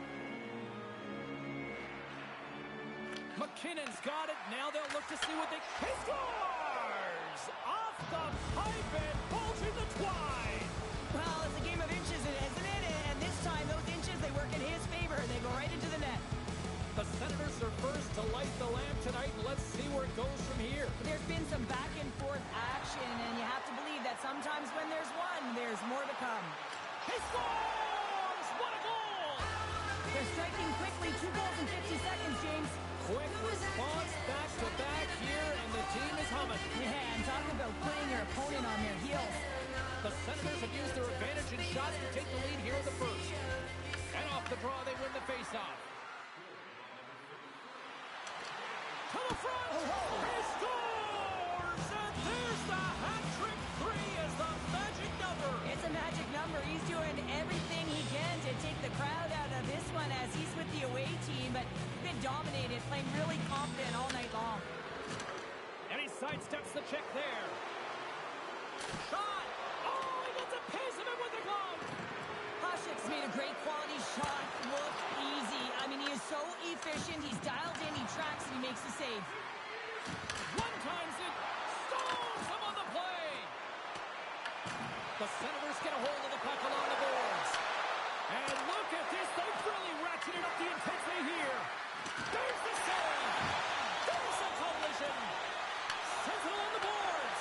McKinnon's got it. Now they'll look to see what they... He scores! Off the pipe and bulging the twine. Well, it's a game of inches, isn't it? And this time, those inches, they work in his favor. They go right into the net. The Senators are first to light the lamp tonight. Let's see where it goes from here. There's been some back and forth action, and you have to believe that sometimes when there's one, there's more to come. He scores! What a goal! They're striking quickly. 2 goals in 50 seconds, James. Quick response back-to-back here, and the team is humming. Yeah, and talk about putting your opponent on their heels. The Senators have used their advantage in shots to take the lead here in the first. And off the draw, they win the faceoff. To the front! He scores! And there's the hat-trick 3 as the magic number. It's a magic number. He's doing everything he can to take the crowd out of this one as he's with the away team, but been dominated, playing really confident all night long. And he sidesteps the check there. Shot! Oh, he gets a piece of it with the glove! Hasek's made a great quality shot. Look easy. I mean, he is so efficient. He's dialed in, he tracks, and he makes the save. One times it. Stalls him on the play. The Senators get a hold of the puck along the boards. And look at this. They've really ratcheted up the intensity here. There's the save. There's the collision. Sends it along the boards.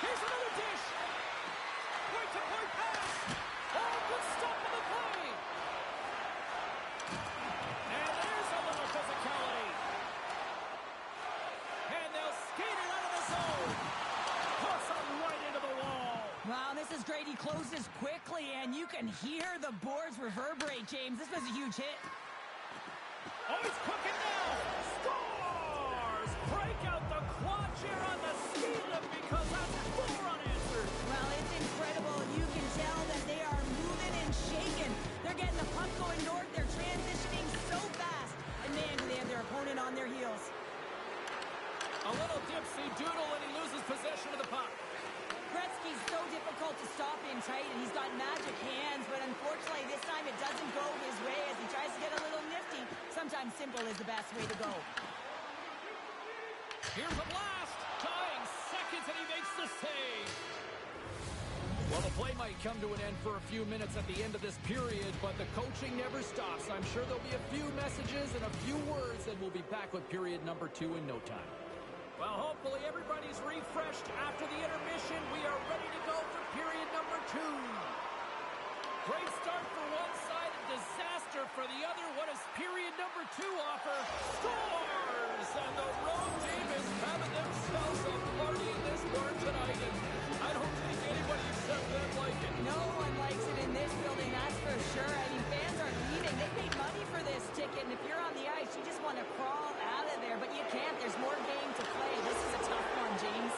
Here's another dish. Point-to-point pass. Oh, good stop on the play. And there's a little physicality. And they'll skate it out of the zone. Puts it right into the wall. Wow, this is great. He closes quickly, and you can hear the boards reverberate, James. This was a huge hit. Oh, he's cooking now. Scores! Break out the quad chair on the ski lift because that's 4 unanswered. Well, it's incredible. You can tell that they are moving and shaking. They're getting the puck going north. They're transitioning so fast. And man, do they have their opponent on their heels. A little dipsy doodle and he loses possession of the puck. Gretzky's so difficult to stop in tight, and he's got magic hands, but unfortunately this time it doesn't go his way as he tries to get a little nifty. Sometimes simple is the best way to go. Here's a blast. Dying seconds and he makes the save. Well, the play might come to an end for a few minutes at the end of this period, but the coaching never stops. I'm sure there'll be a few messages and a few words, and we'll be back with period number 2 in no time. Well, hopefully everybody's refreshed after the intermission. We are ready to go for period number 2. Great start for one side and disaster for the other. What does period number 2 offer? Scores! And the road team is having themselves a party in this bar tonight. And I don't think anybody except them like it. No one likes it in this building, that's for sure. I mean, fans are leaving. They paid money for this ticket, and if you're on the ice, you just want to crawl out of there, but you can't. There's more game to play. This is a tough one, James.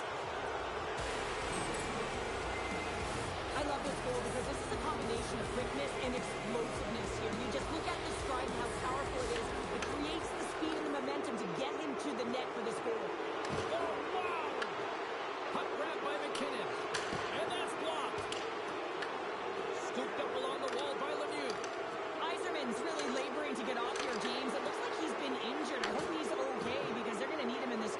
I love this goal because this is a combination of quickness and explosiveness here. You just look at the stride and how powerful it is. It creates the speed and the momentum to get him to the net for this goal. Oh, wow! Puck grab by McKinnon. And that's blocked. Scooped up along the wall by Lemieux. Yzerman's really laboring to get off here, James. It looks like he's been injured. I hope he's okay because they're going to need him in this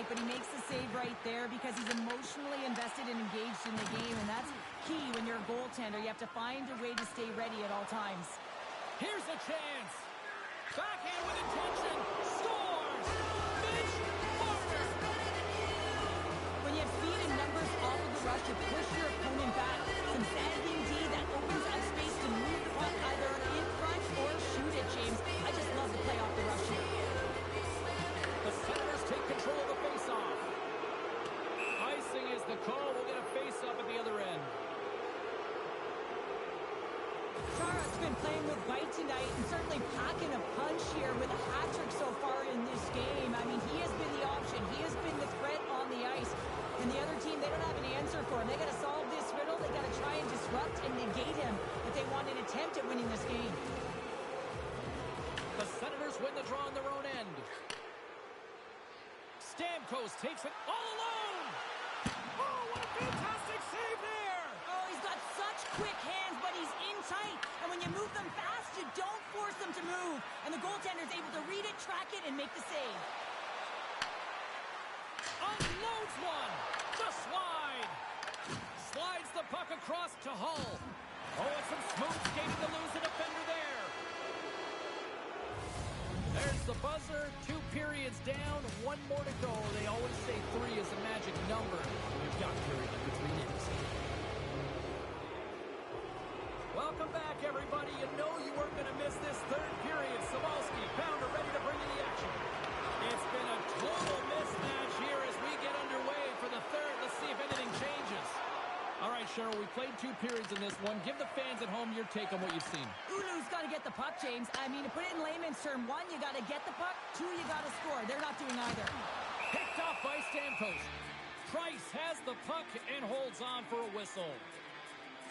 but he makes the save right there because he's emotionally invested and engaged in the game, and that's key when you're a goaltender. You have to find a way to stay ready at all times. Here's a chance. Backhand with intention. Scores! Mitch Marner! When you have speed and numbers off of the rush, you push your opponent back. Some sagging D that opens up space to move the puck either in front or shoot it, James. I just love the play off the rush here. The Senators take control of the faceoff. Icing is the call. We'll get a face-up at the other end. Chara's been playing with bite tonight and certainly packing a punch here with a hat trick so far in this game. I mean, he has been the option. He has been the threat on the ice. And the other team, they don't have an answer for him. They got to solve this riddle. They got to try and disrupt and negate him if they want an attempt at winning this game. The Senators win the draw on their own end. Stamkos takes it all alone. Oh, what a fantastic save there. Oh, he's got such quick hands, but he's in tight. And when you move them fast, you don't force them to move. And the goaltender's able to read it, track it, and make the save. Unloads one. Just wide. Slides the puck across to Hull. Oh, it's some smooth skating to lose a defender there. There's the buzzer. 2 periods down. 1 more to go. They always say 3 is a magic number. We've got period number 3 next. Welcome back, everybody. You know you weren't going to miss this 3rd period. Sabalski, Pounder ready to bring you the action. It's been a total mismatch here as we get underway for the 3rd. Let's see if anything changes. All right, Cheryl, we played 2 periods in this one. Give the fans at home your take on what you've seen. Ulu's got to get the puck, James. I mean, to put it in layman's term, 1, you got to get the puck. 2, you got to score. They're not doing either. Picked off by Stamkos. Price has the puck and holds on for a whistle.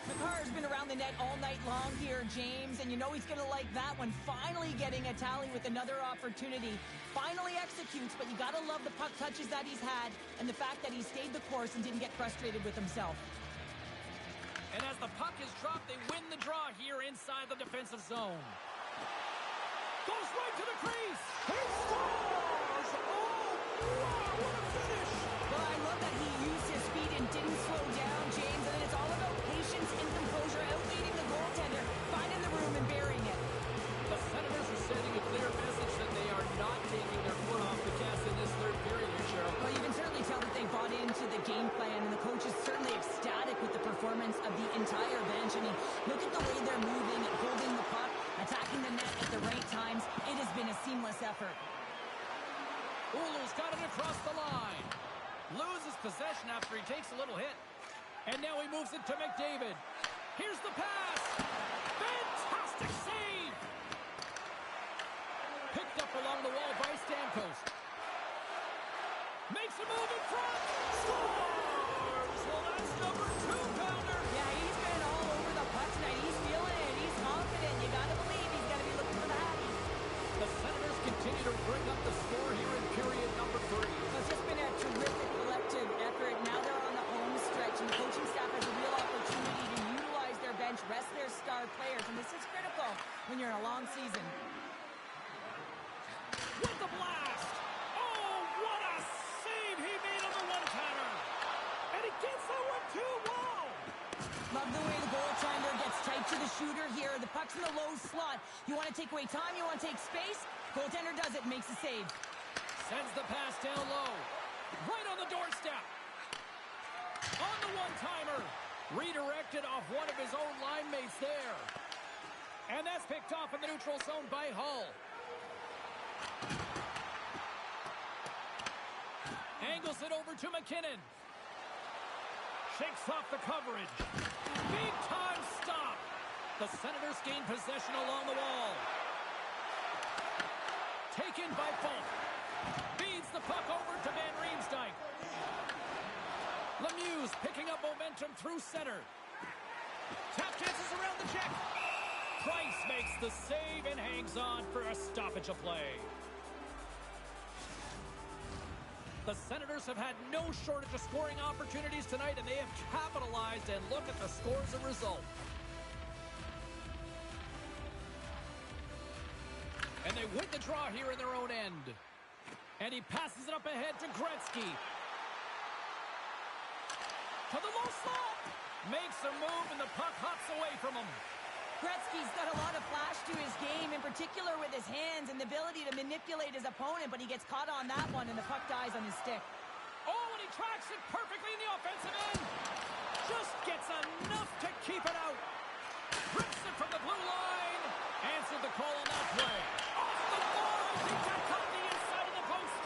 McCarr's been around the net all night long here, James, and you know he's going to like that one. Finally getting a tally with another opportunity. Finally executes, but you got to love the puck touches that he's had and the fact that he stayed the course and didn't get frustrated with himself. And as the puck is dropped, they win the draw here inside the defensive zone. Goes right to the crease. He scores! Oh, wow, what a finish! Well, I love that he used his speed and didn't slow down, James, and it's all about patience and composure, outleading the goaltender, finding the room and burying it. The Senators are sending a clear message that they are not taking their foot off the gas in this 3rd period here, Cheryl. Well, you can certainly tell that they bought into the game plan, and the coach is certainly ecstatic with the performance of the entire bench. I mean, look at the way they're moving, holding the puck, attacking the net at the right times. It has been a seamless effort. Ulu's got it across the line. Loses possession after he takes a little hit. And now he moves it to McDavid. Here's the pass. Fantastic save. Picked up along the wall by Stamkos. Makes a move in front. Scores! Well, that's number 2, Pounder. Yeah, he's been all over the puck tonight. He's feeling it. He's confident. You got to believe he's got to be looking for the Hattie. The Senators continue to bring up the score here in period number 3. It's just been a terrific collective effort. Now they're on the home stretch, and the coaching staff has a real opportunity to utilize their bench, rest their star players, and this is critical when you're in a long season. With the blast! Oh, what a save he made on the one-timer! And he gets that one too! Wow! Love the way the goaltender gets tight to the shooter here. The puck's in the low slot. You want to take away time, you want to take space. Goaltender does it, makes the save. Sends the pass down low. Right on the doorstep. On the one-timer. Redirected off one of his own line mates there. And that's picked off in the neutral zone by Hull. Angles it over to McKinnon. Shakes off the coverage. Big time stop. The Senators gain possession along the wall. Taken by Folk. Feeds the puck over to Van Riemsdyk. Lemieux picking up momentum through center. Tap chances around the check. Price makes the save and hangs on for a stoppage of play. The Senators have had no shortage of scoring opportunities tonight, and they have capitalized, and look at the score as a result. And they win the draw here in their own end. And he passes it up ahead to Gretzky. To the low slot. Makes a move, and the puck hops away from him. Gretzky's got a lot of flash to his game, in particular with his hands and the ability to manipulate his opponent, but he gets caught on that one, and the puck dies on his stick. Oh, and he tracks it perfectly in the offensive end. Just gets enough to keep it out. Rips it from the blue line. Answered the call on that play. Off the bar. I think that caught the inside of the post.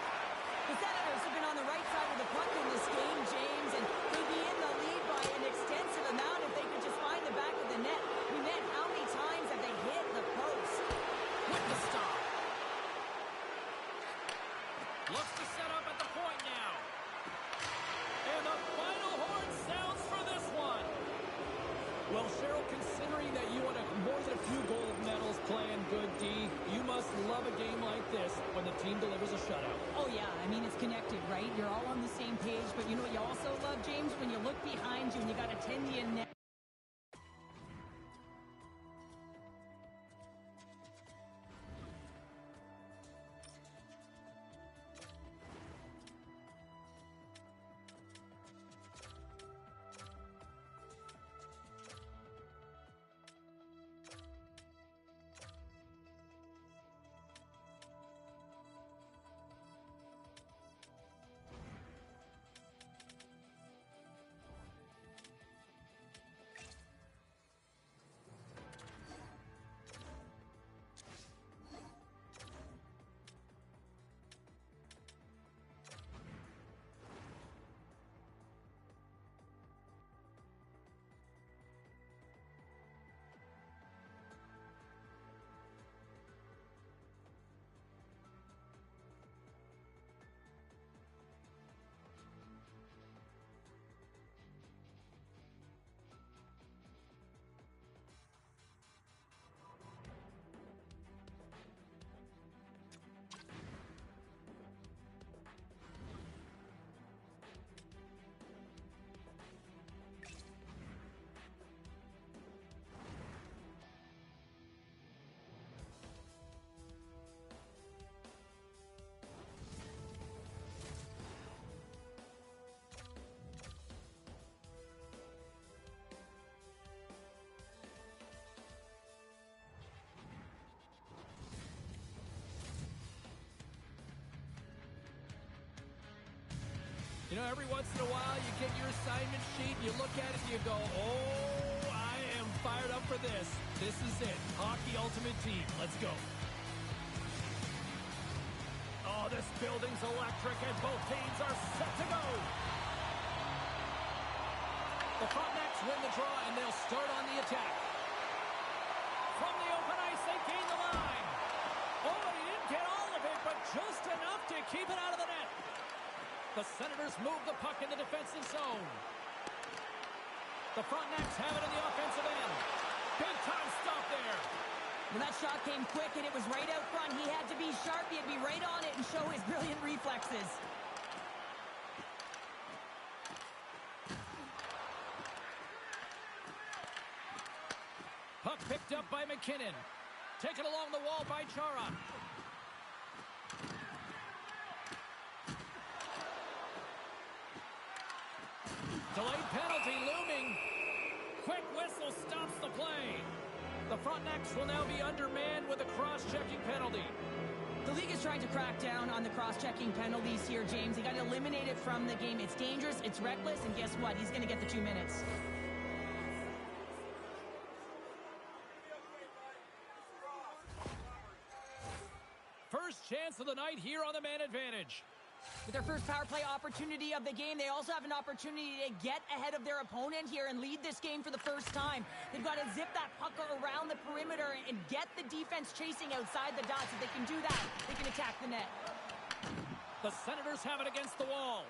The Senators have been on the right side of the puck in this game, James, and they'd be in the lead by an extensive amount if they could just find the back of the net. I mean, man, how many times have they hit the post? With the stop. Looks to set up at the point now. And the final horn sounds for this one. Well, Cheryl, considering that you won more than a few gold medals playing good D, you must love a game like this when the team delivers a shutout. Oh, yeah. I mean, it's connected, right? You're all on the same page. But you know what you also love, James? When you look behind you and you got a 10-10 net. You know, every once in a while, you get your assignment sheet, you look at it, and you go, oh, I am fired up for this. This is it. Hockey Ultimate Team. Let's go. Oh, this building's electric, and both teams are set to go. The Frontenacs win the draw, and they'll start on the attack. From the open ice, they gain the line. Oh, he didn't get all of it, but just enough to keep it out of the net. The Senators move the puck in the defensive zone. The Frontenacs have it in the offensive end. Big time stop there. Well, that shot came quick, and it was right out front. He had to be sharp. He had to be right on it and show his brilliant reflexes. Puck picked up by McKinnon. Taken along the wall by Chara. Delayed penalty looming. Quick whistle stops the play. The Frontenacs will now be undermanned with a cross-checking penalty. The league is trying to crack down on the cross-checking penalties here, James. He got eliminated from the game. It's dangerous, it's reckless, and guess what? He's going to get the 2 minutes. First chance of the night here on the man advantage. With their first power play opportunity of the game, they also have an opportunity to get ahead of their opponent here and lead this game for the first time. They've got to zip that puck around the perimeter and get the defense chasing outside the dots. If they can do that, they can attack the net. The Senators have it against the wall.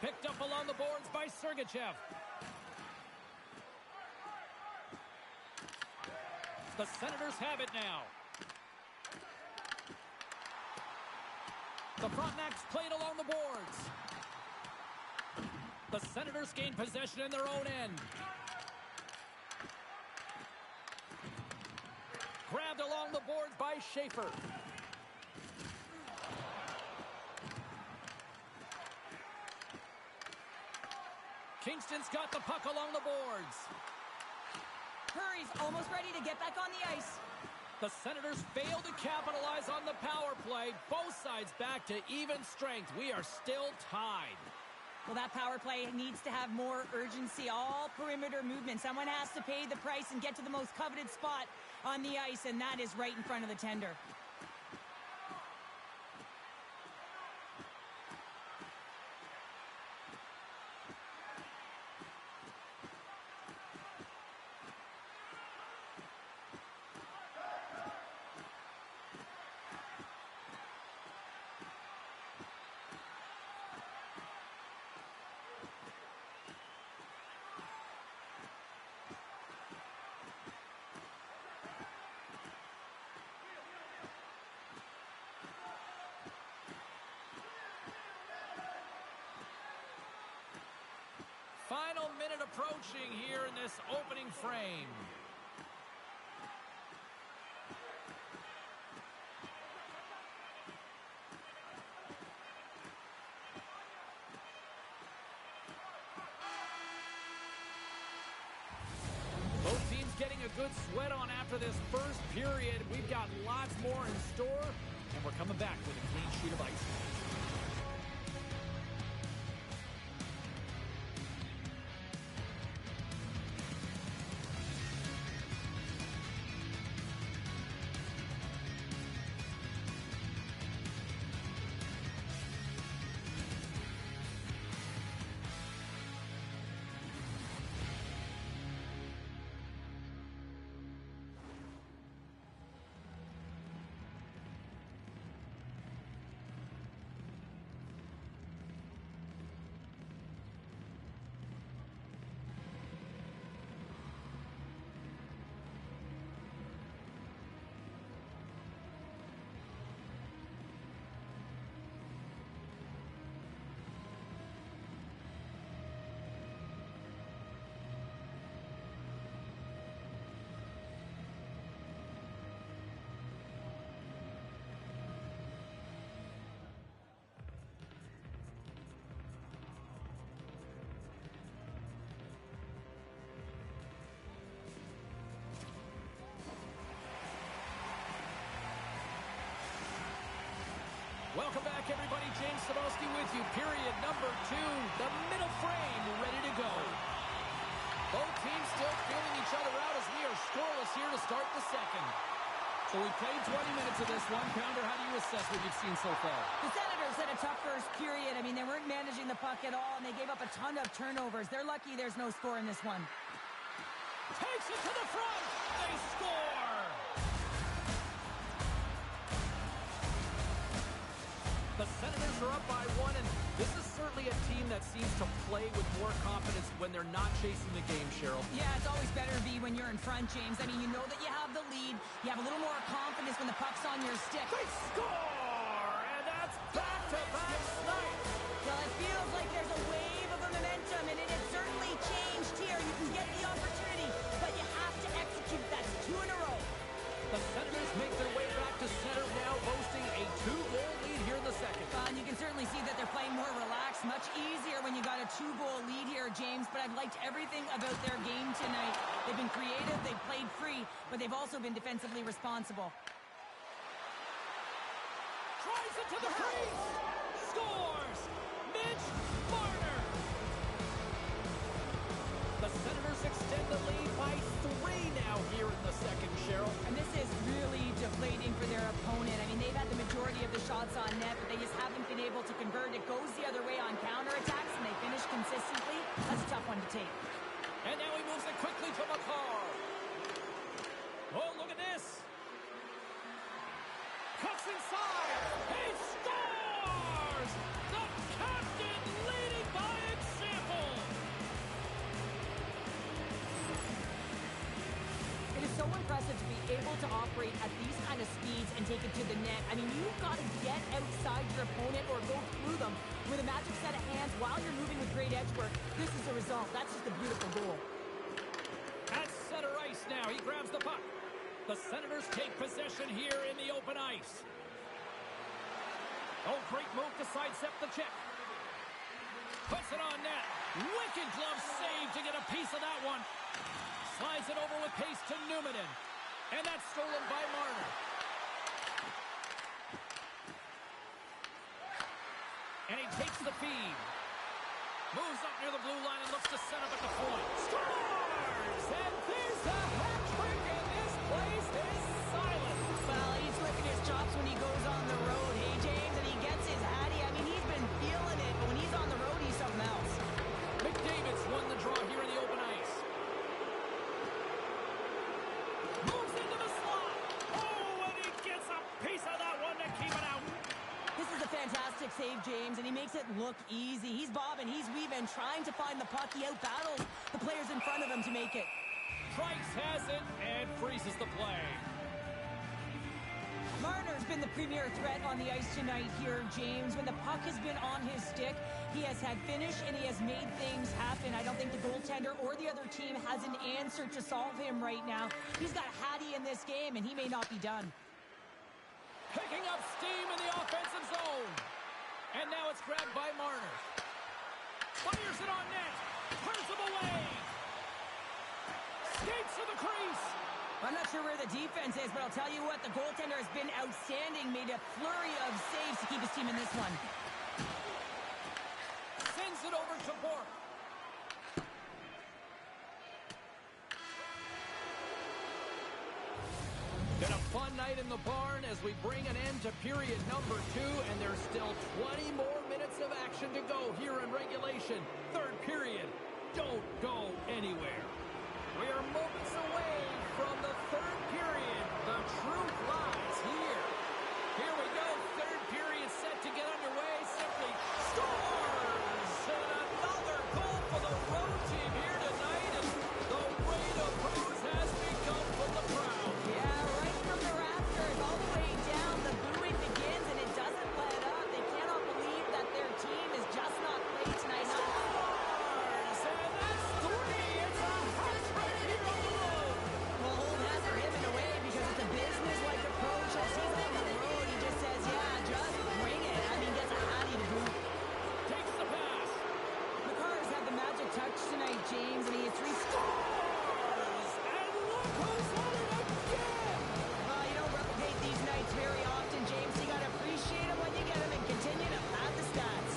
Picked up along the boards by Sergachev. The Senators have it now. The Frontenacs played along the boards. The Senators gain possession in their own end. Grabbed along the boards by Schaefer. Kingston's got the puck along the boards. Hurry's almost ready to get back on the ice. The Senators fail to capitalize on the power play. Both sides back to even strength. We are still tied. Well, that power play needs to have more urgency. All perimeter movement. Someone has to pay the price and get to the most coveted spot on the ice, and that is right in front of the tender. Final minute approaching here in this opening frame. Both teams getting a good sweat on after this first period. We've got lots more in store, and we're coming back with a clean sheet of ice. Welcome back, everybody. James Cebulski with you. Period number 2. The middle frame ready to go. Both teams still feeling each other out as we are scoreless here to start the second. So we played 20 minutes of this one. Pounder, how do you assess what you've seen so far? The Senators had a tough first period. I mean, they weren't managing the puck at all, and they gave up a ton of turnovers. They're lucky there's no score in this one. Takes it to the front. They score. The Senators are up by 1, and this is certainly a team that seems to play with more confidence when they're not chasing the game, Cheryl. Yeah, it's always better to be when you're in front, James. I mean, you know that you have the lead. You have a little more confidence when the puck's on your stick. They score! And that's back-to-back snipes. Well, it feels like there's a wave of momentum, and it has certainly changed here. You can get the opportunity, but you have to execute. That's 2 in a row. The Senators make their way back to center, now boasting a 2-goal lead here in the second. And you can certainly see that they're playing more relaxed, much easier when you got a 2-goal lead here, James. But I've liked everything about their game tonight. They've been creative, they've played free, but they've also been defensively responsible. Tries it to the crease! Scores! Mitch Marner! The Senators extend the lead by 3 now here in the second, Cheryl. And this is really deflating for their opponent. I mean, they've had the majority of the shots on net, but they just haven't been able to convert. It goes the other way on counterattacks, and they finish consistently. That's a tough one to take. And now he moves it quickly to McCarr. Oh, look at this. Cuts inside. He scores! The captain leading by example. It is so impressive to be able to operate at these kind of speeds and take it to the net. I mean, you've got to get outside your opponent or go through them with a magic set of hands while you're moving with great edge work. This is the result. That's just a beautiful goal. At center ice now, he grabs the puck. The Senators take possession here in the open ice. Oh, great move to sidestep the check. Puts it on net. Wicked glove save to get a piece of that one. Slides it over with pace to Newman. And that's stolen by Marner. And he takes the feed. Moves up near the blue line and looks to set up at the point. Scores! And there's a hat trick, and this place is silent. Well, he's licking his chops when he goes on the road, hey, James? And he gets his hattie. I mean, he's been feeling it, but when he's on the road, he's something else. McDavid's won the draw here in the open ice. Moves into the slot. Oh, and he gets a piece of that one to keep it out. This is a fantastic save, James, and he makes it look easy. He's bobbing, he's weaving, trying to find the puck. He out-battles the players in front of him to make it. Price has it and freezes the play. Marner's been the premier threat on the ice tonight here, James. When the puck has been on his stick, he has had finish and he has made things happen. I don't think the goaltender or the other team has an answer to solve him right now. He's got Hattie in this game, and he may not be done. Picking up steam in the offensive zone. And now it's grabbed by Marner. Fires it on net. Turns him away. Skates to the crease. I'm not sure where the defense is, but I'll tell you what, the goaltender has been outstanding. Made a flurry of saves to keep his team in this one. Sends it over to Bork. Been a fun night in the barn as we bring an end to period number 2, and there's still 20 more minutes of action to go here in regulation. Third period. Don't go anywhere. We are moments away from the third period. The truth lies here. Here we go. Third period set to get underway. Simply scores! And another goal for the road team here tonight. And the weight of booze has become from the crowd. Yeah, right from the rafters all the way down. The booing begins, and it doesn't let up. They cannot believe that their team is just not played tonight. Scores! And that's 3. It's a hat trick here on the road. Well, hold that for him in a way because it's a business-like approach. As he's on the road, he just says, yeah, just bring it. I mean, gets a hattie to boot. Takes the pass. McCarr's had the magic touch tonight, James, and he had 3 Scores! And look who's on it again! You don't replicate these nights very often, James. You got to appreciate them when you get them and continue to pad the stats.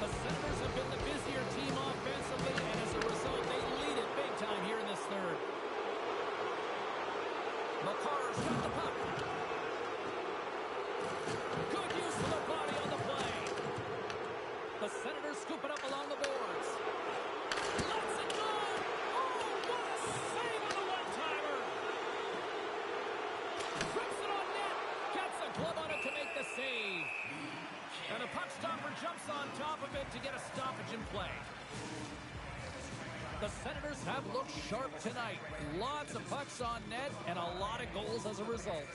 The Senators have been the busier team offensively, and as a result, they lead it big time here in this third. McCarr's got the puck. Good use of the body on the play. The Senators scoop it up along the boards. Lets it go! Oh, what a save on the one-timer! Trips it on net. Gets a glove on it to make the save. And the puck stopper jumps on top of it to get a stoppage in play. The Senators have looked sharp tonight. Lots of pucks on net and a lot of goals as a result.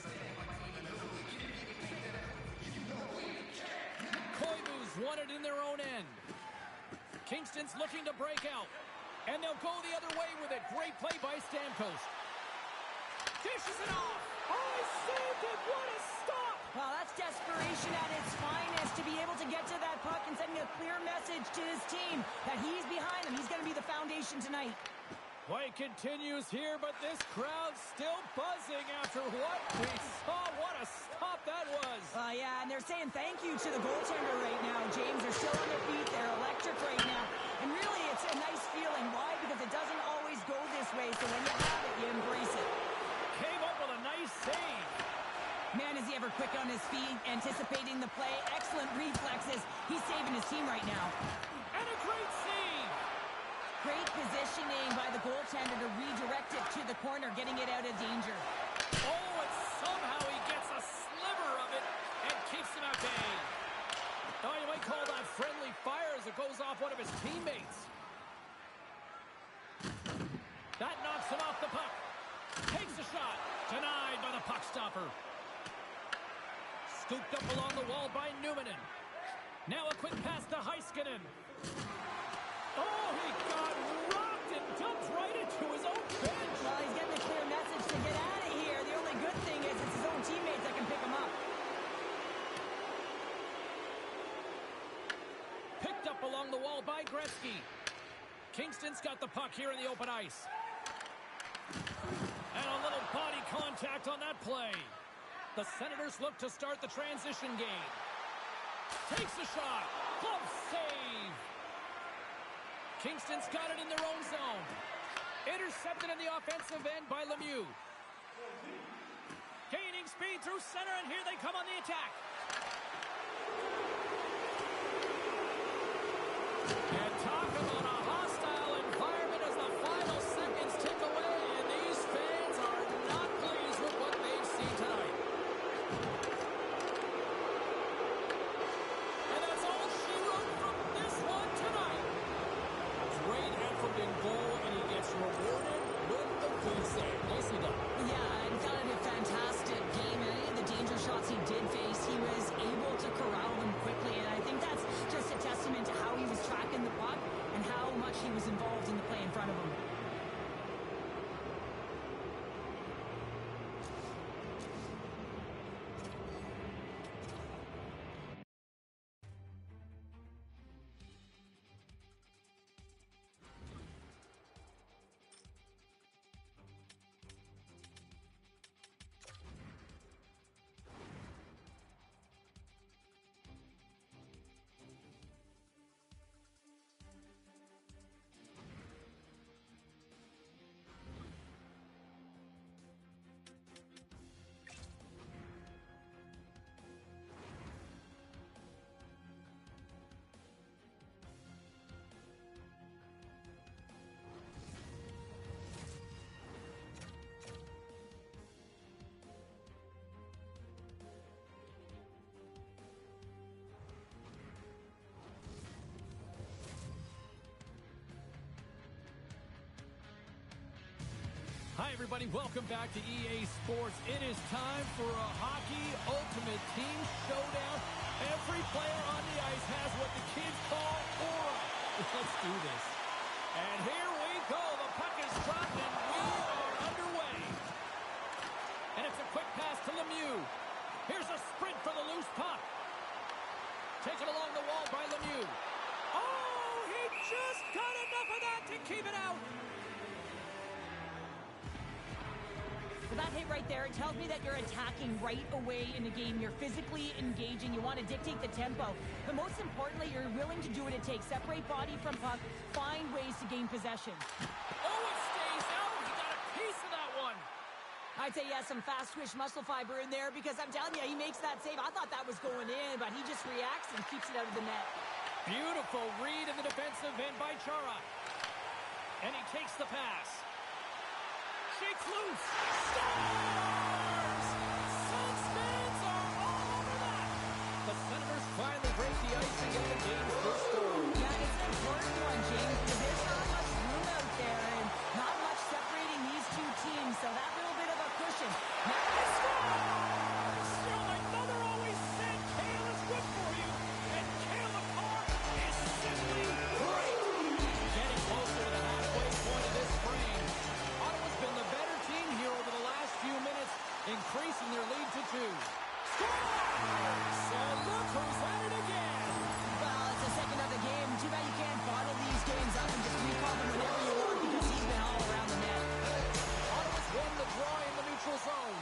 Koivu's won it in their own end. Kingston's looking to break out. And they'll go the other way with it. Great play by Stamkos. Dishes it off. Oh, he saved it. What a stop. Well, that's desperation at its finest to be able to get to that puck and sending a clear message to his team that he's behind them. He's going to be the foundation tonight. Play continues here, but this crowd's still buzzing after what we saw. What a stop that was. Yeah, and they're saying thank you to the goaltender right now. James, they're still on their feet. They're electric right now. And really, it's a nice feeling. Why? Because it doesn't always go this way. So when you have it, you embrace it. Came up with a nice save. Man, is he ever quick on his feet, anticipating the play. Excellent reflexes. He's saving his team right now. And a great save. Great positioning by the goaltender to redirect it to the corner, getting it out of danger. Oh, and somehow he gets a sliver of it and keeps him at bay. Oh, you might call that friendly fire as it goes off one of his teammates. That knocks him off the puck. Takes a shot. Denied by the puck stopper. Scooped up along the wall by Newman. Now a quick pass to Heiskanen. Oh, he got rocked and dumped right into his own bench. Well, he's getting a clear message to get out of here. The only good thing is it's his own teammates that can pick him up. Picked up along the wall by Kingston's got the puck here in the open ice. And a little body contact on that play. The Senators look to start the transition game. Takes a shot. Glove save. Kingston's got it in their own zone. Intercepted in the offensive end by Lemieux. Gaining speed through center, and here they come on the attack. And talk about a hostile environment as the final seconds tick away, and these fans are not pleased with what they've seen tonight. And that's all she wrote from this one tonight. Great effort in goal, and he gets rewarded with the good save. Nicely done. Yeah, and found it a fantastic game. Any of the danger shots he did face, he was able to corral them quickly, and I think that's just a testament to how he was tracking the puck and how much he was involved in the play in front of him. Hi, everybody. Welcome back to EA Sports. It is time for a Hockey Ultimate Team Showdown. Every player on the ice has what the kids call aura. Let's do this. And here we go. The puck is dropped, and we are underway. And it's a quick pass to Lemieux. Here's a sprint for the loose puck. Taken along the wall by Lemieux. Oh, he just got enough of that to keep it out. With that hit right there, it tells me that you're attacking right away in the game. You're physically engaging. You want to dictate the tempo. But most importantly, you're willing to do what it takes. Separate body from puck. Find ways to gain possession. Oh, it stays out. He got a piece of that one. I'd say he has some fast twitch muscle fiber in there because I'm telling you, he makes that save. I thought that was going in, but he just reacts and keeps it out of the net. Beautiful read in the defensive end by Chara. And he takes the pass. Shakes loose. Stars! Suns fans are all over that. The Senators finally break the ice and get the game's first goal. Yeah, it's an important one, James, because there's not much room out there and not much separating these two teams, so that little bit of a cushion. Now they score! Still, my mother always said kale is good for you, and kale McCarr is simply great. Getting closer to the halfway point of this frame. Ottawa's been the better team here over the last few minutes, increasing their lead to 2. Scores! And look who's at it again. Well, it's the second of the game. Too bad you can't bottle these games up and just recall them whenever you want because he's been all around the net. Ottawa's won the draw in the neutral zone.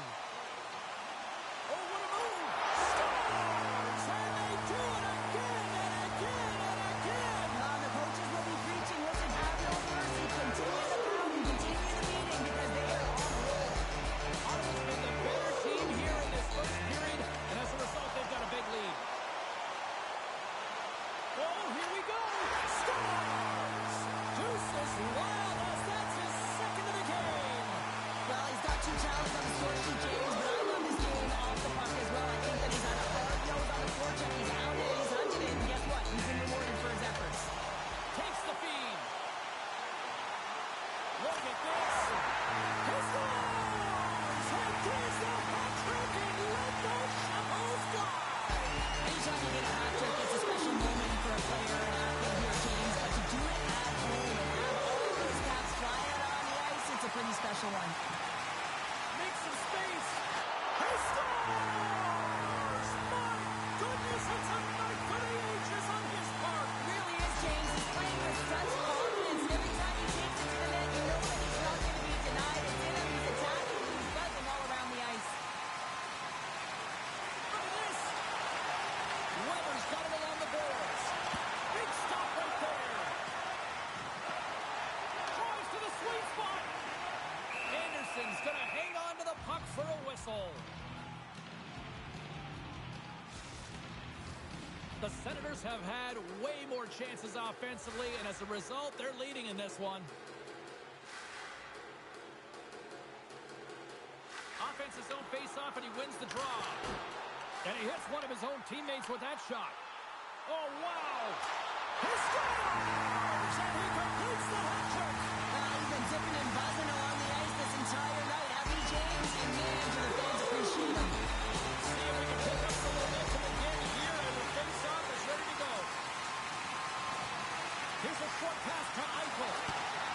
Oh, what a move! Scores! And they do it again and again and again! The coaches will be preaching, listen, have no mercy. Continue the pounding, continue the beating because they are on a roll. Ottawa's been the better team here in this first period, and as a result, they've got a big lead. Oh, here we go! Scores! Deuces Wild, that's his second of the game! Well, he's got 2 talents on the score sheet, James, but I love his game off the puck as well. I think that he's had a hard nose on the forecheck. He's hounded, he's hunted it, and guess what? He's been rewarded for his efforts. Takes the feed. Look at this. He scores! And gives the hat trick and let those shovels fly! Anytime you get a hat trick, it's a special moment for a player and athlete here, James, but to do it at home and have all of those caps fly out on the ice, it's a pretty special one. Make some space. He scores! My goodness, it's a night for the ages on his part. It really is, James. He's playing with such confidence, and every time he takes it to the net, you know that he's not going to be denied. It's in him. He's attacking. He's buzzing all around the ice. Look at this. Weber's got it along the boards. Big stop right there. Drives to the sweet spot. Anderson's going to hang on to the puck for a whistle. The Senators have had way more chances offensively, and as a result, they're leading in this one. Offense his own face-off, and he wins the draw. And he hits one of his own teammates with that shot. Oh, wow! He scores! And he completes the hat trick! He's been dipping and buzzing along the ice this entire night. Happy James, and man, do the fans appreciate him. See if we can pick up the momentum again here, and the face-off is ready to go. Here's a short pass to Eichel.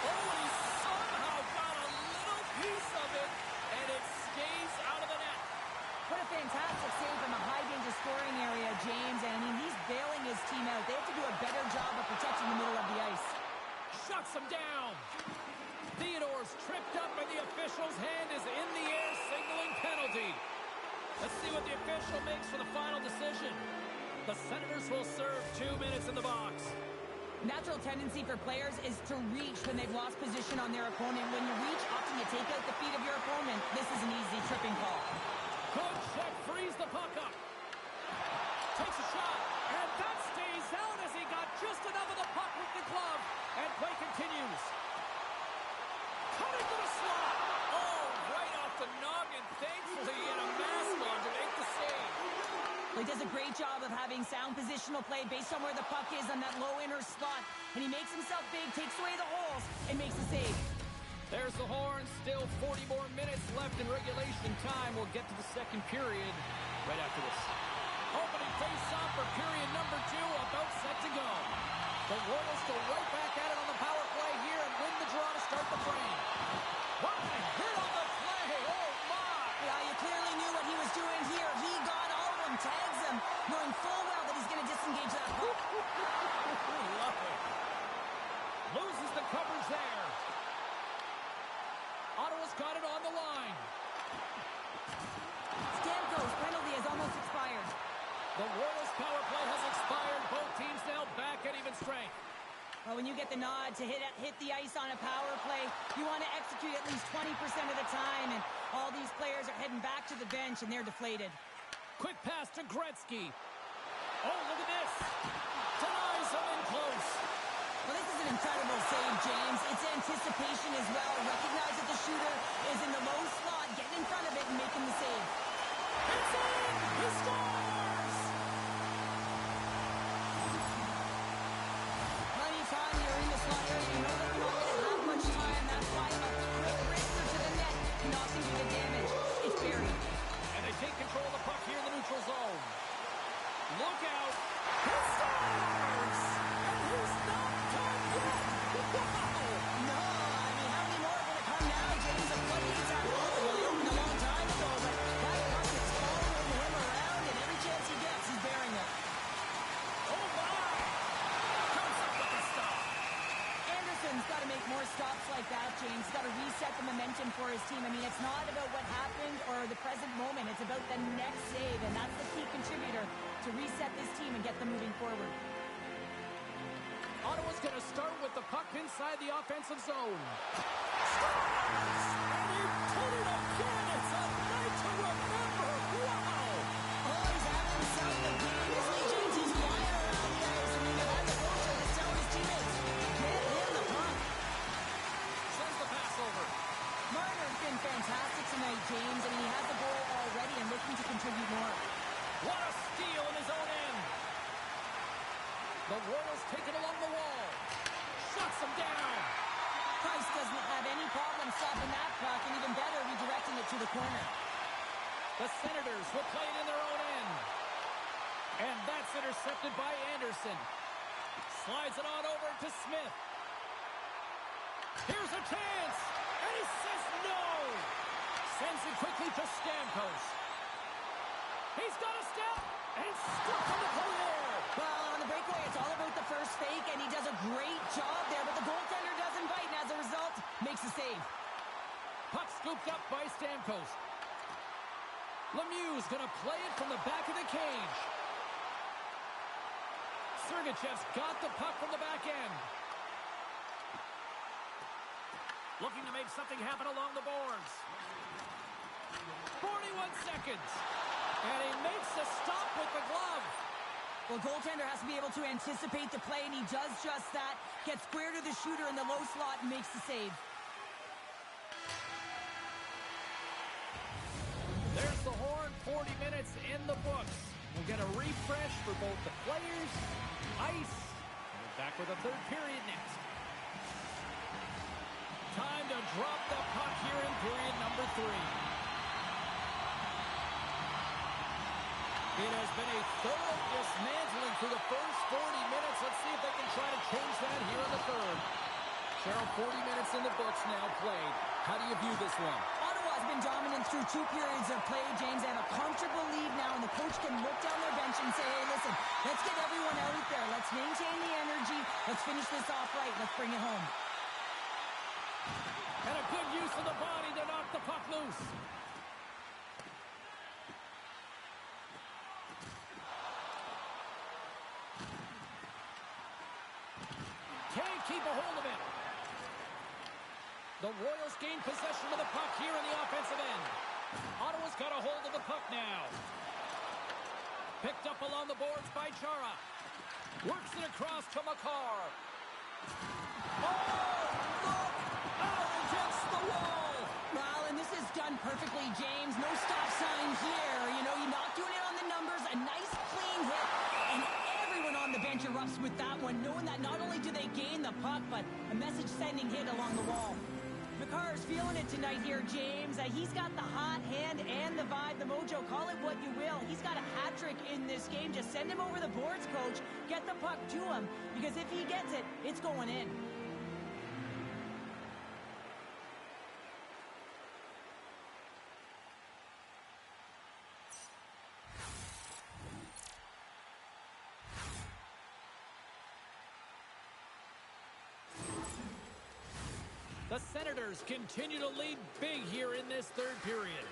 Oh, he somehow got a little piece of it, and it stays out of the net. What a fantastic save from a high-danger scoring area, James. And, I mean, he's bailing his team out. They have to do a better job of protecting the middle of the ice. Shuts him down. Theodore's tripped up, and the official's hand is in the air, signaling penalty. Let's see what the official makes for the final decision. The Senators will serve 2 minutes in the box. Natural tendency for players is to reach when they've lost position on their opponent. When you reach, often you take out the feet of your opponent. This is an easy tripping call. Good check, frees the puck up. Takes a shot, and that stays out as he got just enough of the puck with the glove. And play continues. Cutting to the slot. Oh, right off the noggin. Thankfully, he had a mask on to make the save. He does a great job of having sound positional play based on where the puck is on that low inner spot. And he makes himself big, takes away the holes, and makes the save. There's the horn. Still 40 more minutes left in regulation time. We'll get to the second period right after this. Opening face-off for period number 2, about set to go. The Royals go right back at it on the power play here and win the draw to start the frame. What a hit on the play! Oh, my! Yeah, you clearly knew what he was doing here. He got all of them, tags him, knowing full well that he's going to disengage that puck. Love it. Loses the coverage there. Ottawa's got it on the line. Stamkos' penalty has almost expired. The Royals' power play has expired. Both teams now back at even strength. Well, when you get the nod to hit the ice on a power play, you want to execute at least 20% of the time, and all these players are heading back to the bench, and they're deflated. Quick pass to Gretzky. Oh, look at this. Denies him in close. Well, this is an incredible save, James. It's anticipation as well. Recognize that the shooter is in the low slot, getting in front of it and making the save. It's in! He scores! Plenty of time you're in the slot area. You know that you're not going to have much time. That's why a quick wrister to the net cannot do the damage. It's buried. And they take control of the puck here in the neutral zone. Look out! He scores! And he's not done yet! Wow! No, I mean, how many more are going to come now, James? The floodgates are open. Well, they opened a long time ago, but that puck is following him around, and every chance he gets, he's bearing it. Oh, my! Comes up with the stop. Anderson's got to make more stops like that, James. He's got to reset the momentum for his team. I mean, it's not about what happened or the present moment. It's about the next save, and that's the key contributor to reset this team and get them moving forward. Ottawa's going to start with the puck inside the offensive zone. Scores! And he did it again! It's a night to remember! Wow! Oh, he's having himself a game, isn't he, James? He's flying around the ice. I mean, as a coach, he's telling his teammates, get him the puck. Sends the pass over. Marner's been fantastic tonight, James. I mean, he has the goal already and looking to contribute more. What a steal in his own end! The Royals take it along the wall. Shuts him down. Price doesn't have any problem stopping that puck, and even better, redirecting it to the corner. The Senators will play it in their own end. And that's intercepted by Anderson. Slides it on over to Smith. Here's a chance. And he says no. Sends it quickly to Stamkos. He's got a step and stuck on the play there. Well, on the breakaway, it's all about the first fake, and he does a great job there, but the goaltender doesn't bite, and as a result, makes a save. Puck scooped up by Stamkos. Lemieux's going to play it from the back of the cage. Sergachev's got the puck from the back end. Looking to make something happen along the boards. 41 seconds. And he makes the stop with the glove. Well, goaltender has to be able to anticipate the play, and he does just that. Gets square to the shooter in the low slot and makes the save. There's the horn. 40 minutes in the books. We'll get a refresh for both the players, ice. We're back with a third period next. Time to drop the puck here in period number 3. It has been a thorough dismantling through the first 40 minutes. Let's see if they can try to change that here in the third. Cheryl, 40 minutes in the books now played. How do you view this one? Ottawa's been dominant through 2 periods of play, James. They have a comfortable lead now, and the coach can look down their bench and say, hey, listen, let's get everyone out there. Let's maintain the energy. Let's finish this off right. Let's bring it home. And a good use of the body to knock the puck loose. Can't keep a hold of it. The Royals gain possession of the puck here in the offensive end. Ottawa's got a hold of the puck now. Picked up along the boards by Chara. Works it across to Makar. Oh, look! Out against the wall! Well, and this is done perfectly, James. No stop sign here. You know, you're not doing it on the numbers. A nice, clean hit. And everyone on the bench erupts with that one, knowing that not only do they gain the puck, but a message-sending hit along the wall. Makar's feeling it tonight here, James. He's got the hot hand and the vibe, the mojo. Call it what you will. He's got a hat trick in this game. Just send him over the boards, coach. Get the puck to him, because if he gets it, it's going in. The Senators continue to lead big here in this third period.